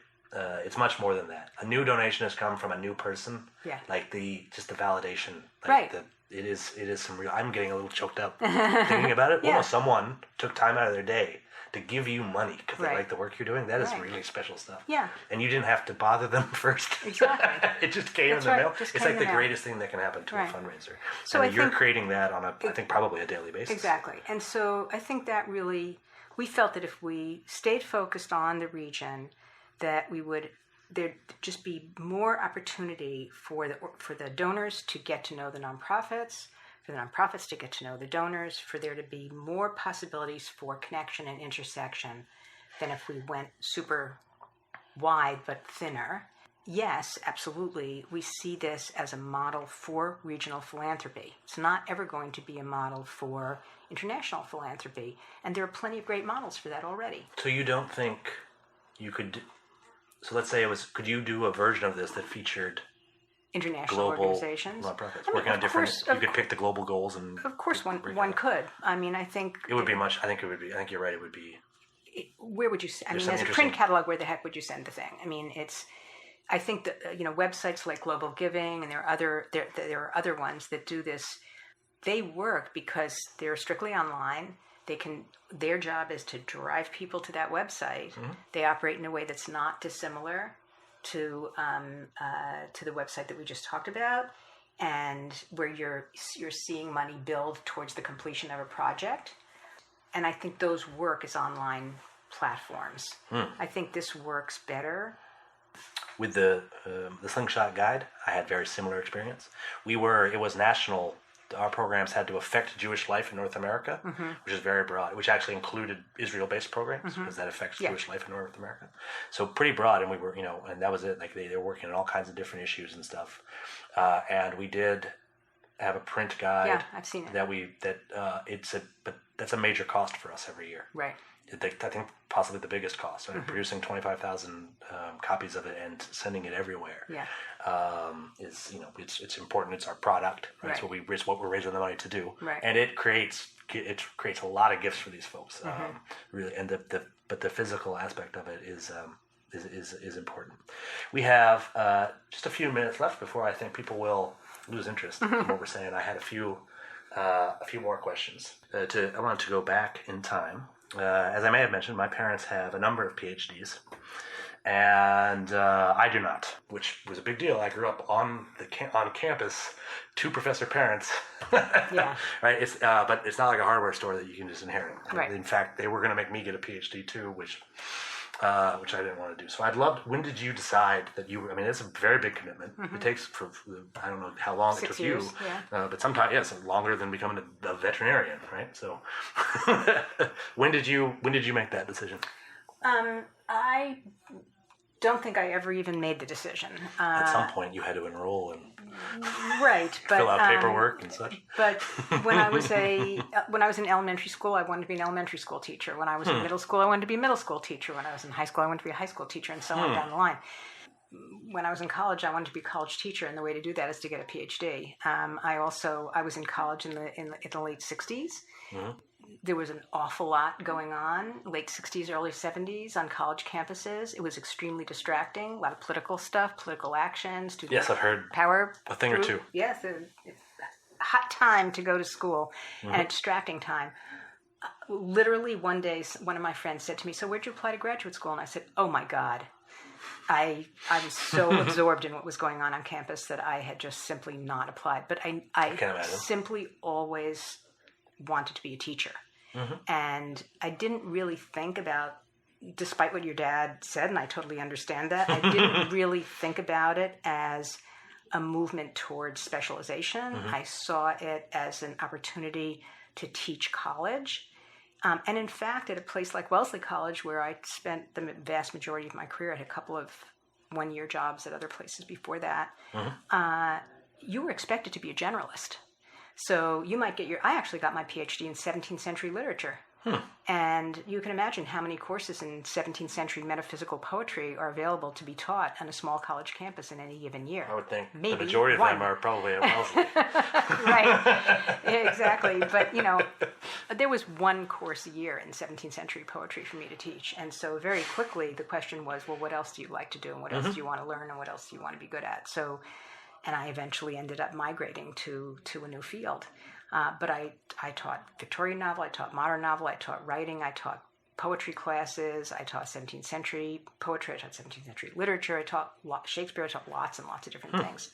It's much more than that. A new donation has come from a new person. Yeah. Like the validation. Like right. It is some real. I'm getting a little choked up thinking about it. Almost someone took time out of their day to give you money because they like the work you're doing. That is really special stuff. Yeah. And you didn't have to bother them first. Exactly. It just came in the mail. It's like the greatest thing that can happen to a fundraiser. So you're creating that on I think probably a daily basis. Exactly. And so I think that really, we felt that if we stayed focused on the region, that there'd just be more opportunity for the donors to get to know the nonprofits, for the nonprofits to get to know the donors, for there to be more possibilities for connection and intersection than if we went super wide but thinner. Yes, absolutely. We see this as a model for regional philanthropy. It's not ever going to be a model for international philanthropy, and there are plenty of great models for that already. So you don't think you could... So let's say could you do a version of this that featured international global organizations nonprofits working on different? You could pick the global goals and. Of course, one could. I mean, I think it would be much. I think it would be. I think you're right. It would be. Where would you? I mean, as a print catalog, where the heck would you send the thing? I mean, it's. I think that websites like Global Giving and there are other ones that do this. They work because they're strictly online. Their job is to drive people to that website. They operate in a way that's not dissimilar to the website that we just talked about, and where you're seeing money build towards the completion of a project. And I think those work as online platforms. I think this works better. With the Slingshot Guide, I had very similar experience. It was national. Our programs had to affect Jewish life in North America, which is very broad, which actually included Israel-based programs, because that affects Jewish life in North America. So pretty broad, and we were, and that was it. Like they were working on all kinds of different issues and stuff. And we did have a print guide. Yeah, I've seen it. But that's a major cost for us every year. Right. I think possibly the biggest cost. Producing 25,000 copies of it and sending it everywhere. Yeah. It's important. It's our product. Right? Right. It's what we're raising the money to do. Right. And it creates a lot of gifts for these folks. Really, and but the physical aspect of it is important. We have just a few minutes left before I think people will lose interest in what we're saying. I had a few more questions. I wanted to go back in time. As I may have mentioned, my parents have a number of PhDs, and I do not, which was a big deal. I grew up on campus, 2 professor parents. Yeah. Right. But it's not like a hardware store that you can just inherit. Right. In fact, they were going to make me get a PhD too, which I didn't want to do. So when did you decide that you were, I mean, it's a very big commitment. It takes I don't know how long 6 it took years, you, yeah. But sometimes, yes, longer than becoming a veterinarian, right? So when did you make that decision? I don't think I ever even made the decision. At some point you had to enroll and fill out paperwork and such. But when I was in elementary school, I wanted to be an elementary school teacher. When I was in middle school, I wanted to be a middle school teacher. When I was in high school, I wanted to be a high school teacher, and so on down the line. When I was in college, I wanted to be a college teacher, and the way to do that is to get a PhD. I was in college in the late 60s. there was an awful lot going on, late 60s, early 70s on college campuses. It was extremely distracting, a lot of political stuff, political action, student Yes, I've heard power. a thing or two. Yes, a hot time to go to school and a distracting time. Literally one day, one of my friends said to me, "So where'd you apply to graduate school?" And I said, "Oh my God." I was so absorbed in what was going on campus that I had just simply not applied. But I simply always wanted to be a teacher. And I didn't really think about, despite what your dad said, and I totally understand that, I didn't really think about it as a movement towards specialization. I saw it as an opportunity to teach college. And in fact, at a place like Wellesley College, where I spent the vast majority of my career, I had a couple of one-year jobs at other places before that, you were expected to be a generalist. So you might get I actually got my PhD in 17th century literature. And you can imagine how many courses in 17th century metaphysical poetry are available to be taught on a small college campus in any given year. I would think maybe the majority of them are probably at Wellesley. Right, exactly. But, there was one course a year in 17th century poetry for me to teach. And so very quickly the question was, well, what else do you like to do? And what else do you want to learn? And what else do you want to be good at? And I eventually ended up migrating to a new field. But I taught Victorian novel, I taught modern novel, I taught writing, I taught poetry classes, I taught 17th century poetry, I taught 17th century literature, I taught Shakespeare, I taught lots and lots of different things.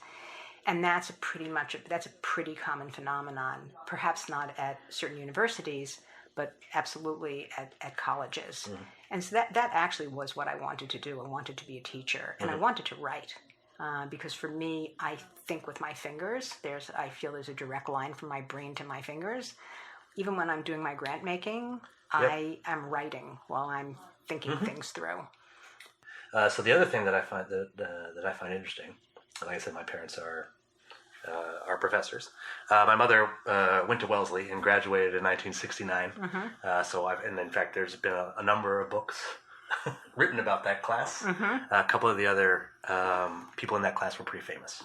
And that's a pretty common phenomenon, perhaps not at certain universities, but absolutely at colleges. And so that actually was what I wanted to do. I wanted to be a teacher, and I wanted to write. Because for me, I think with my fingers. I feel there's a direct line from my brain to my fingers. Even when I'm doing my grant making, I am writing while I'm thinking things through. So the other thing that I find that I find interesting, like I said, my parents are professors. My mother went to Wellesley and graduated in 1969. And in fact, there's been a number of books written about that class. A couple of the other people in that class were pretty famous.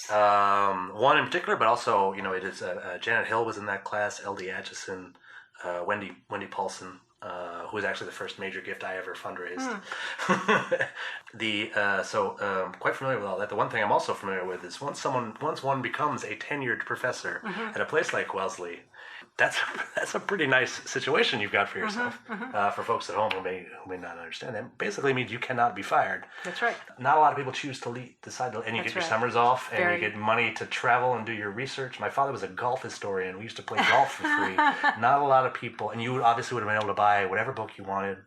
One in particular, but also, it is Janet Hill was in that class, L.D. Atchison, Wendy Paulson, who was actually the first major gift I ever fundraised. Quite familiar with all that. The one thing I'm also familiar with is once one becomes a tenured professor at a place like Wellesley, that's a pretty nice situation you've got for yourself. For folks at home who may not understand, that basically means you cannot be fired. That's right. Not a lot of people choose to decide to, and you get your summers off, and you get money to travel and do your research. My father was a golf historian. We used to play golf for free. Not a lot of people, and you obviously would have been able to buy whatever book you wanted,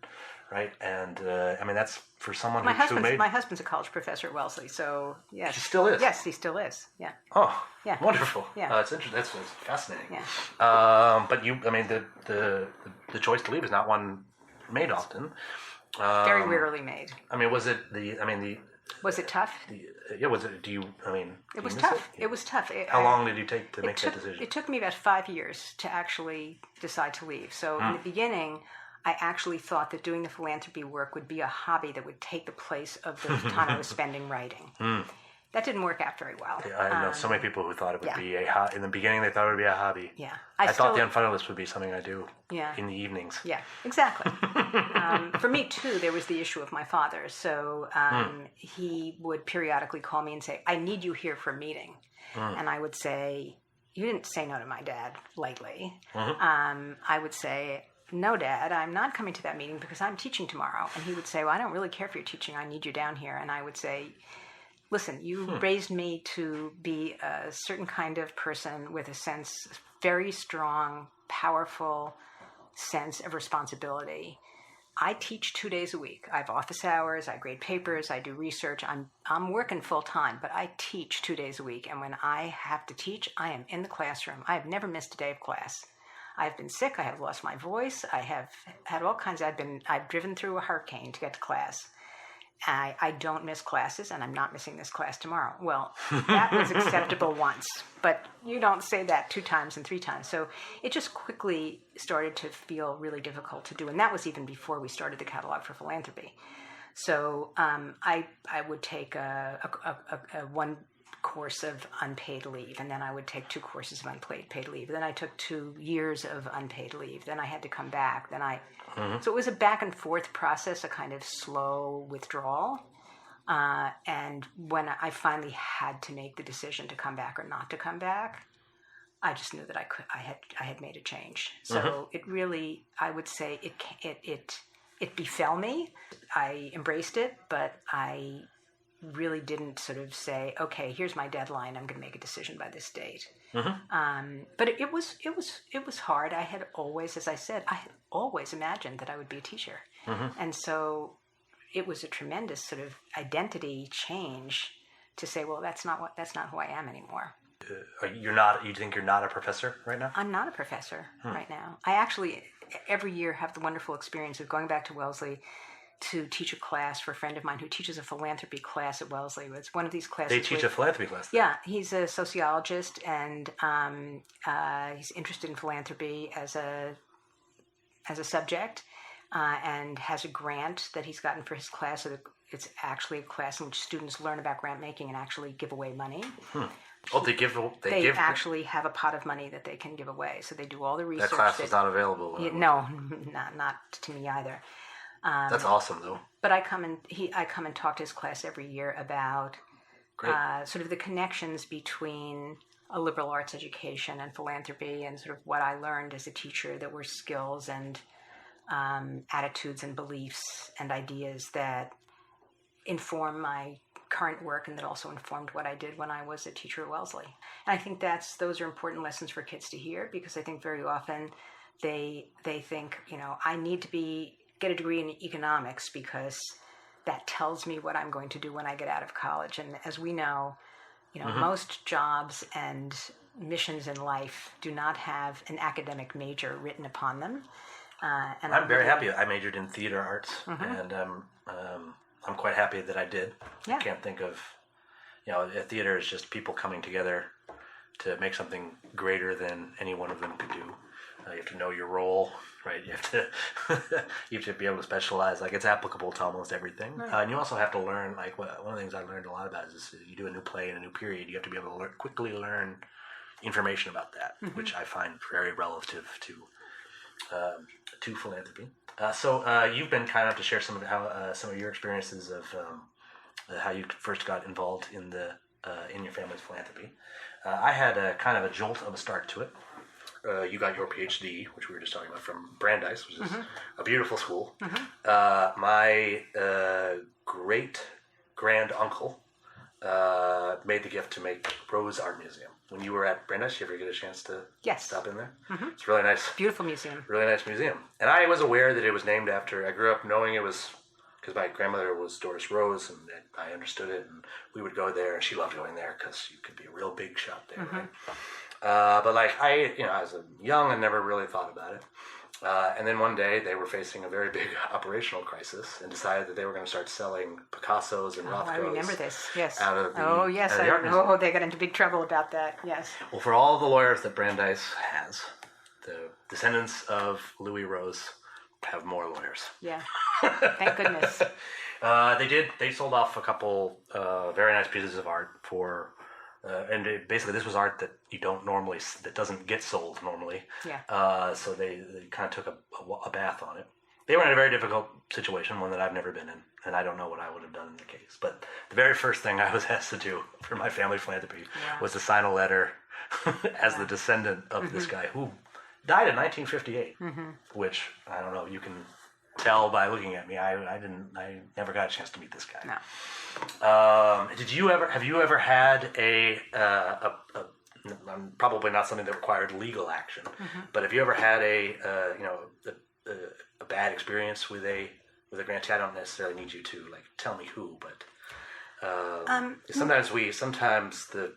right? And that's for someone my husband's a college professor at Wellesley, so yes. He still is? Yes, he still is, yeah. Oh, yeah. Wonderful. Yeah. That's interesting. That's fascinating. Yeah. But the choice to leave is not one made often. Very rarely made. Was it Was it tough? Was it, It was tough. It was tough. How long did you take to make that decision? It took me about 5 years to actually decide to leave. So in the beginning, I actually thought that doing the philanthropy work would be a hobby that would take the place of the time I was spending writing. That didn't work out very well. Yeah, I know so many people who thought it would be in the beginning they thought it would be a hobby. Yeah. I thought the Unfunded List would be something I do in the evenings. Yeah, exactly. For me, too, there was the issue of my father. So he would periodically call me and say, "I need you here for a meeting." And I would say, "You didn't say no to my dad lightly." I would say, "No, Dad, I'm not coming to that meeting because I'm teaching tomorrow." And he would say, "Well, I don't really care if you're teaching. I need you down here." And I would say, "Listen, you raised me to be a certain kind of person with a very strong, powerful sense of responsibility. I teach 2 days a week. I have office hours, I grade papers, I do research. I'm working full time, but I teach 2 days a week. And when I have to teach, I am in the classroom. I have never missed a day of class. I've been sick. I have lost my voice. I have had all kinds. I've driven through a hurricane to get to class. I don't miss classes, and I'm not missing this class tomorrow." Well, that was acceptable once, but you don't say that 2 times and 3 times. So it just quickly started to feel really difficult to do, and that was even before we started the Catalogue for Philanthropy. So I would take a one course of unpaid leave, and then I would take 2 courses of unpaid leave. Then I took 2 years of unpaid leave. Then I had to come back. So it was a back and forth process, a kind of slow withdrawal. And when I finally had to make the decision to come back or not to come back, I just knew that I had made a change. So it really, I would say, it befell me. I embraced it, but I really didn't sort of say, okay, here's my deadline. I'm going to make a decision by this date. But it was hard. I had always, as I said, I had always imagined that I would be a teacher, and so it was a tremendous sort of identity change to say, well, that's not who I am anymore. You think you're not a professor right now? I'm not a professor right now. I actually every year have the wonderful experience of going back to Wellesley to teach a class for a friend of mine who teaches a philanthropy class at Wellesley. It's one of these classes. They teach a philanthropy class? Yeah, he's a sociologist, and he's interested in philanthropy as a subject, and has a grant that he's gotten for his class. So it's actually a class in which students learn about grant making and actually give away money. Oh, they actually have a pot of money that they can give away. So they do all the research. That class is not available. No, not to me either. That's awesome, though. But I come and talk to his class every year about sort of the connections between a liberal arts education and philanthropy, and sort of what I learned as a teacher that were skills and attitudes and beliefs and ideas that inform my current work and that also informed what I did when I was a teacher at Wellesley. And I think those are important lessons for kids to hear, because I think very often they think, I need to get a degree in economics because that tells me what I'm going to do when I get out of college. And as we know, most jobs and missions in life do not have an academic major written upon them. And I'm very happy. I majored in theater arts, and I'm quite happy that I did. Yeah. I can't think of, theater is just people coming together to make something greater than any one of them could do. You have to know your role, right? You have to be able to specialize. Like, it's applicable to almost everything. Right. And you also have to learn, like, one of the things I learned a lot about is you do a new play in a new period, you have to be able to quickly learn information about that, which I find very relative to philanthropy. So you've been kind enough to share some of your experiences of how you first got involved in your family's philanthropy. I had a kind of a jolt of a start to it. You got your PhD, which we were just talking about, from Brandeis, which is a beautiful school. My great-grand uncle made the gift to make Rose Art Museum. When you were at Brandeis, you ever get a chance to stop in there? It's really nice. Beautiful museum. Really nice museum. And I was aware that it was named after, I grew up knowing it was, because my grandmother was Doris Rose, and I understood it, and we would go there, and she loved going there because you could be a real big shot there, right? But like I was young and never really thought about it. And then one day they were facing a very big operational crisis and decided that they were going to start selling Picassos and Rothkos. I remember this. Yes. Out of the art museum. They got into big trouble about that. Yes. Well, for all the lawyers that Brandeis has, the descendants of Louis Rose have more lawyers. Yeah. Thank goodness. They sold off a couple very nice pieces of art for. Basically, this was art that that doesn't get sold normally. Yeah. So they kind of took a bath on it. They were in a very difficult situation, one that I've never been in, and I don't know what I would have done in the case. But the very first thing I was asked to do for my family philanthropy was to sign a letter as the descendant of this guy who died in 1958, which I don't know. You can tell by looking at me. I never got a chance to meet this guy. No. Have you ever had probably not something that required legal action, but have you ever had a bad experience with a grantee? I don't necessarily need you to tell me who, but sometimes the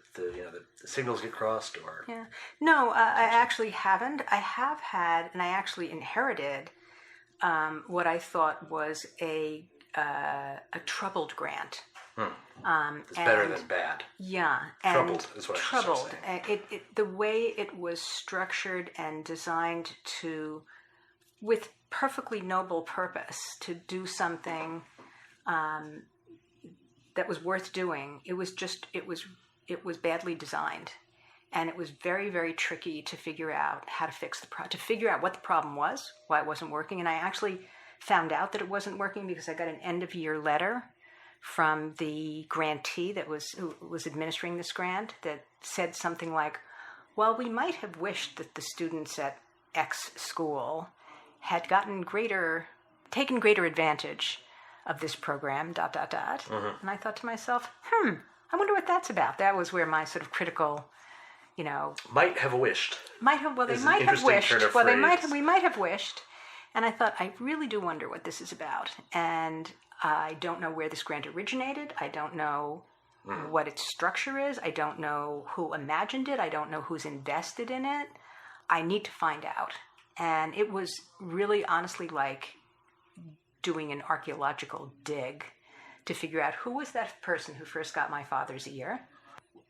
signals get crossed or. Yeah. No, I actually haven't. I have had, and I actually inherited what I thought was a troubled grant. It's better than bad. Yeah. Troubled is what troubled. I should say. The way it was structured and designed with perfectly noble purpose, to do something that was worth doing. It was it was badly designed. And it was very, very tricky to figure out how to fix to figure out what the problem was, why it wasn't working. And I actually found out that it wasn't working because I got an end-of-year letter from the grantee who was administering this grant that said something like, well, we might have wished that the students at X school had taken greater advantage of this program, ... And I thought to myself, I wonder what that's about. That was where my sort of critical... might have wished. We might have wished. And I thought, I really do wonder what this is about. And I don't know where this grant originated. I don't know what its structure is. I don't know who imagined it. I don't know who's invested in it. I need to find out. And it was really honestly like doing an archaeological dig to figure out who was that person who first got my father's ear.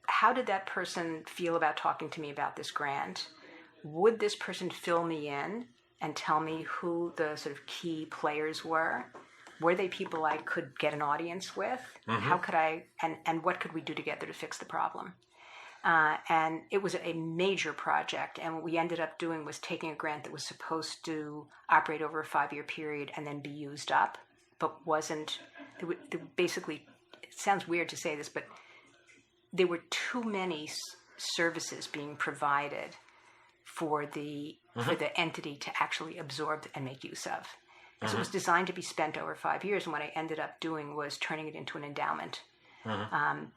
How did that person feel about talking to me about this grant? Would this person fill me in and tell me who the sort of key players were? Were they people I could get an audience with? How could I, and what could we do together to fix the problem? And it was a major project. And what we ended up doing was taking a grant that was supposed to operate over a 5-year period and then be used up, but wasn't, basically, it sounds weird to say this, but there were too many services being provided for the entity to actually absorb and make use of. And so it was designed to be spent over 5 years, and what I ended up doing was turning it into an endowment and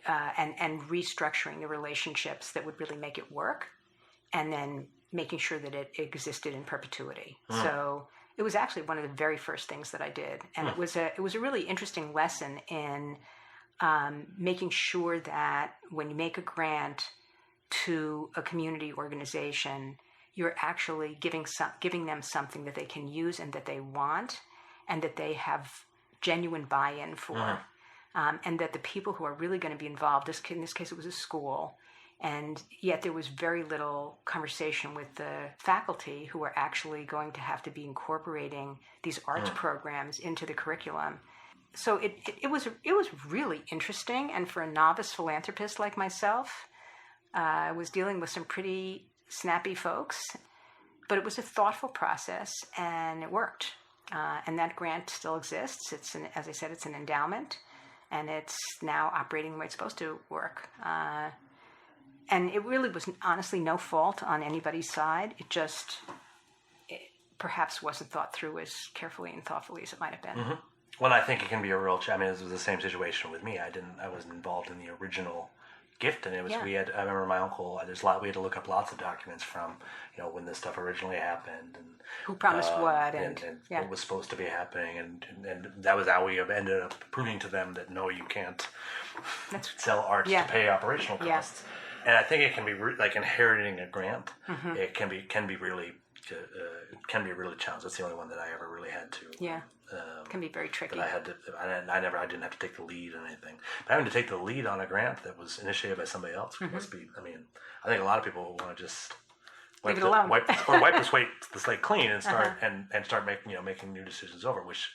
restructuring the relationships that would really make it work, and then making sure that it existed in perpetuity. So it was actually one of the very first things that I did, and it was a really interesting lesson in making sure that when you make a grant to a community organization, you're actually giving them something that they can use and that they want and that they have genuine buy-in for. And that the people who are really going to be involved, in this case it was a school, and yet there was very little conversation with the faculty who are actually going to have to be incorporating these arts programs into the curriculum. So it was really interesting, and for a novice philanthropist like myself, I was dealing with some pretty snappy folks, but it was a thoughtful process, and it worked. And that grant still exists. As I said, it's an endowment, and it's now operating the way it's supposed to work. And it really was honestly no fault on anybody's side. It perhaps wasn't thought through as carefully and thoughtfully as it might have been. Well, I think it can be a real. I mean, it was the same situation with me. I wasn't involved in the original gift, and it was. I remember my uncle. We had to look up lots of documents from, when this stuff originally happened, and who promised what, and what was supposed to be happening, and that was how we ended up proving to them that no, you can't sell arts to pay operational costs. And I think it can be like inheriting a grant. It can be really challenging. That's the only one that I ever really had to. It can be very tricky. But I didn't have to take the lead on anything. But having to take the lead on a grant that was initiated by somebody else must be. I mean, I think a lot of people want to just leave it alone, wipe the slate clean and start start making new decisions over, which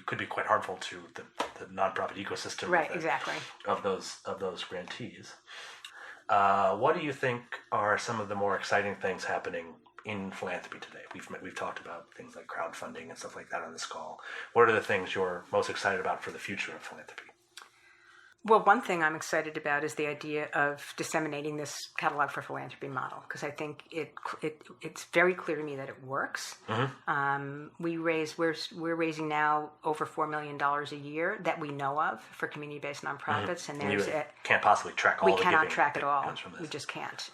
could be quite harmful to the nonprofit ecosystem. Right. Exactly. Of those grantees. What do you think are some of the more exciting things happening in philanthropy today? We've talked about things like crowdfunding and stuff like that on this call. What are the things you're most excited about for the future of philanthropy? Well, one thing I'm excited about is the idea of disseminating this Catalogue for Philanthropy model, because I think it's very clear to me that it works. We're raising now over $4 million a year that we know of for community-based nonprofits, and can't possibly track all. We cannot track it all. We just can't.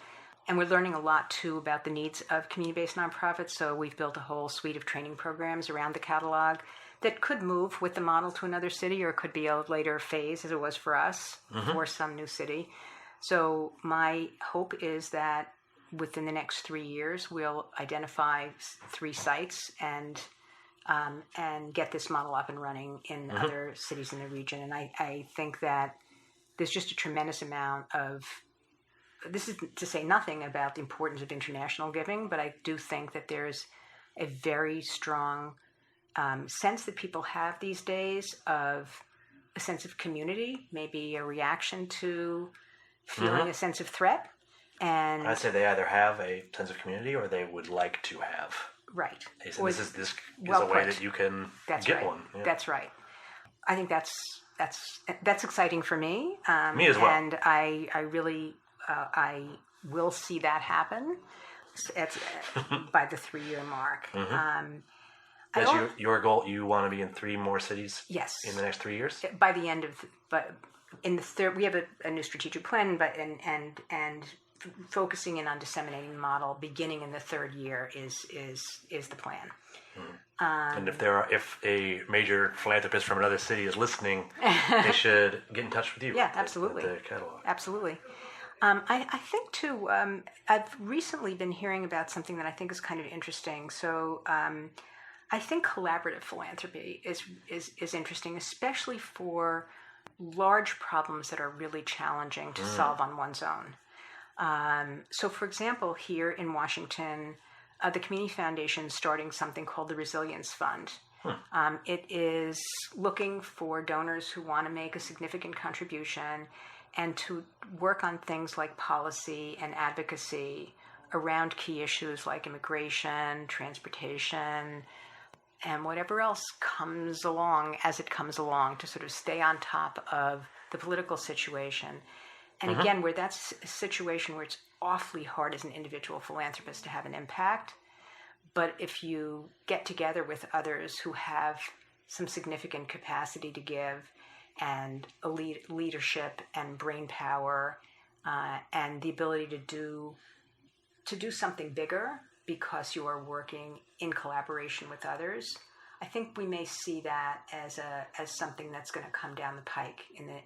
And we're learning a lot, too, about the needs of community-based nonprofits. So we've built a whole suite of training programs around the catalog that could move with the model to another city, or it could be a later phase, as it was for us, for some new city. So my hope is that within the next 3 years, we'll identify 3 sites and get this model up and running in other cities in the region. And I think that there's just a tremendous amount of... This is to say nothing about the importance of international giving, but I do think that there's a very strong sense that people have these days of a sense of community, maybe a reaction to feeling a sense of threat. And I'd say they either have a sense of community or they would like to have. Right. Or this is a way that you can get one. Yeah. That's right. I think that's exciting for me. Me as well. And I really I will see that happen by the 3-year mark. That's your goal. You want to be in 3 more cities. Yes. In the next 3 years. By the end of, but in the third, we have a new strategic plan, but and focusing in on disseminating the model beginning in the 3rd year is the plan. And if a major philanthropist from another city is listening, they should get in touch with you. Yeah, absolutely. At the catalog. Absolutely. I think too. I've recently been hearing about something that I think is kind of interesting. So I think collaborative philanthropy is interesting, especially for large problems that are really challenging to solve on one's own. So, for example, here in Washington, the Community Foundation is starting something called the Resilience Fund. It is looking for donors who want to make a significant contribution and to work on things like policy and advocacy around key issues like immigration, transportation, and whatever else comes along as it comes along, to sort of stay on top of the political situation. And again, where that's a situation where it's awfully hard as an individual philanthropist to have an impact. But if you get together with others who have some significant capacity to give and a leadership and brain power and the ability to do something bigger because you are working in collaboration with others, I think we may see that as something that's going to come down the pike in the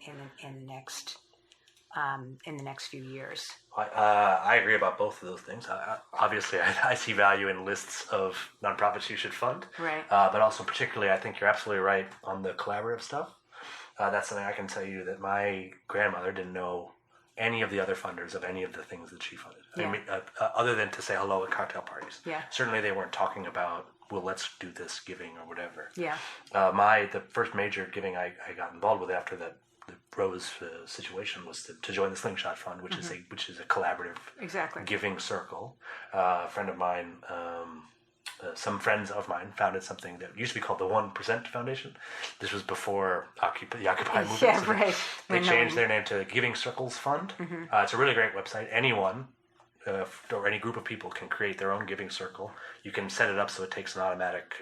next few years. I agree about both of those things. Obviously, I see value in lists of nonprofits you should fund. Right. But also, particularly, I think you're absolutely right on the collaborative stuff. That's something I can tell you that my grandmother didn't know any of the other funders of any of the things that she funded. Yeah. I mean, other than to say hello at cocktail parties. Yeah. Certainly, they weren't talking about, well, let's do this giving or whatever. Yeah. The first major giving I got involved with after the Rose situation was to join the Slingshot Fund, which is a collaborative giving circle. A friend of mine, some friends of mine founded something that used to be called the 1% Foundation. This was before the Occupy movement. Yeah, so right. They changed their name to Giving Circles Fund. It's a really great website. Anyone or any group of people can create their own giving circle. You can set it up so it takes an automatic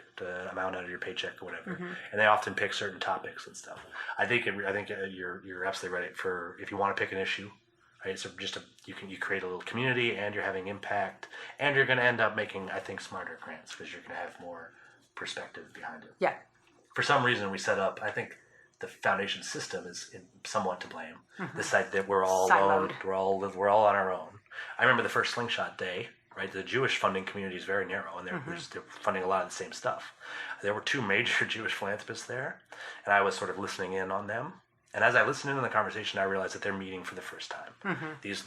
amount out of your paycheck or whatever, and they often pick certain topics and stuff. I think you're absolutely right. For if you want to pick an issue, right? So you create a little community, and you're having impact, and you're going to end up making, I think, smarter grants because you're going to have more perspective behind it. Yeah. For some reason, we set up. I think the foundation system is somewhat to blame. The side that we're all alone, we're all on our own. I remember the first Slingshot day, right? The Jewish funding community is very narrow, and they're funding a lot of the same stuff. There were 2 major Jewish philanthropists there, and I was sort of listening in on them. And as I listened in on the conversation, I realized that they're meeting for the first time. These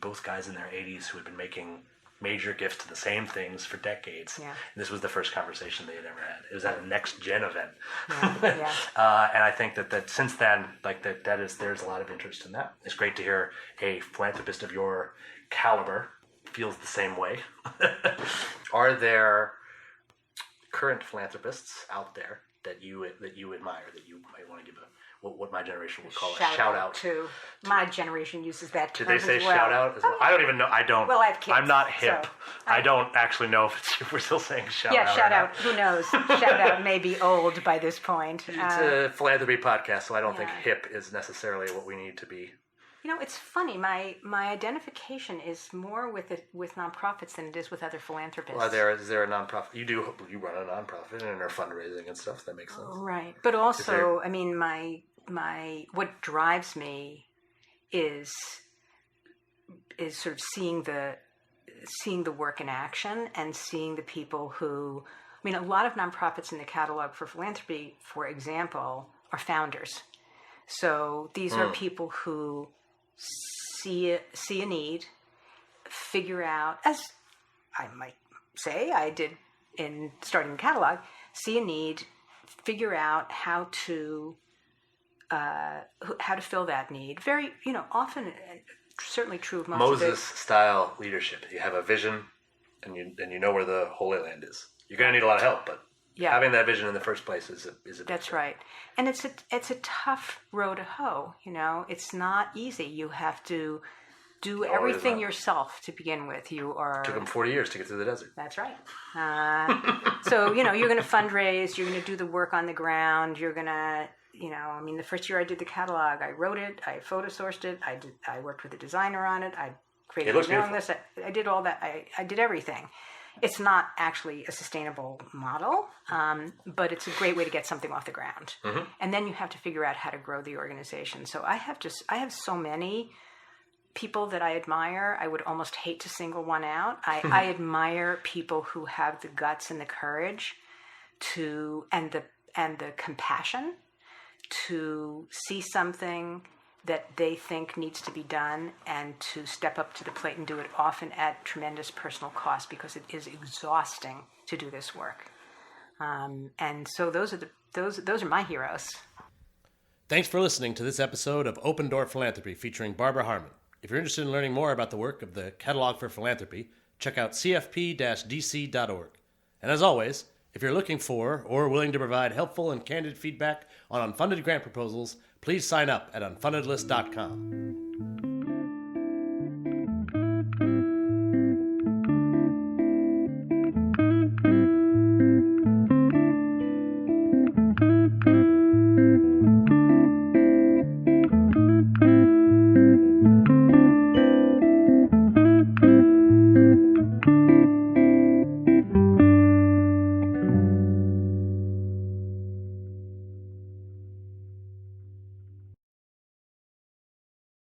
both guys in their 80s who had been making major gifts to the same things for decades. Yeah. And this was the first conversation they had ever had. It was at a Next Gen event. Yeah. And I think that since then, like there's a lot of interest in that. It's great to hear a philanthropist of your caliber feels the same way. Are there current philanthropists out there that you admire, that you might want to give what my generation would call a shout out to? My generation uses that term. Did they say shout out as well? I don't even know. I don't. Well, I have kids. I'm not hip. So I don't actually know if we're still saying shout out. Yeah, shout out. Who knows? Shout out may be old by this point. It's a philanthropy podcast, so I don't think hip is necessarily what we need to be. You know, it's funny. My identification is more with nonprofits than it is with other philanthropists. Well, is there a nonprofit? You run a nonprofit and are fundraising and stuff. That makes sense. Right, but also, I mean, my what drives me is sort of seeing the work in action and seeing the people who. I mean, a lot of nonprofits in the Catalogue for Philanthropy, for example, are founders. So these are people who see a need, figure out, as I might say I did in starting the Catalogue, see a need, figure out how to how to fill that need. Very, often, certainly true of most Moses-style leadership. You have a vision, and you know where the Holy Land is. You're going to need a lot of help, but having that vision in the first place is a That's right. And it's a tough row to hoe. It's not easy. You have to do everything yourself to begin with. It took them 40 years to get through the desert. That's right. So, you're going to fundraise, you're going to do the work on the ground, you're going to, the first year I did the catalog, I wrote it, I photo sourced it, I worked with a designer on it, I created a mailing list, I did all that, I did everything. It's not actually a sustainable model, but it's a great way to get something off the ground. Mm-hmm. And then you have to figure out how to grow the organization. So I have so many people that I admire. I would almost hate to single one out. I admire people who have the guts and the courage and the compassion to see something that they think needs to be done and to step up to the plate and do it, often at tremendous personal cost, because it is exhausting to do this work. And so those are my heroes. Thanks for listening to this episode of Open Door Philanthropy featuring Barbara Harman. If you're interested in learning more about the work of the Catalogue for Philanthropy, check out cfp-dc.org. And as always, if you're looking for or willing to provide helpful and candid feedback on unfunded grant proposals, please sign up at unfundedlist.com.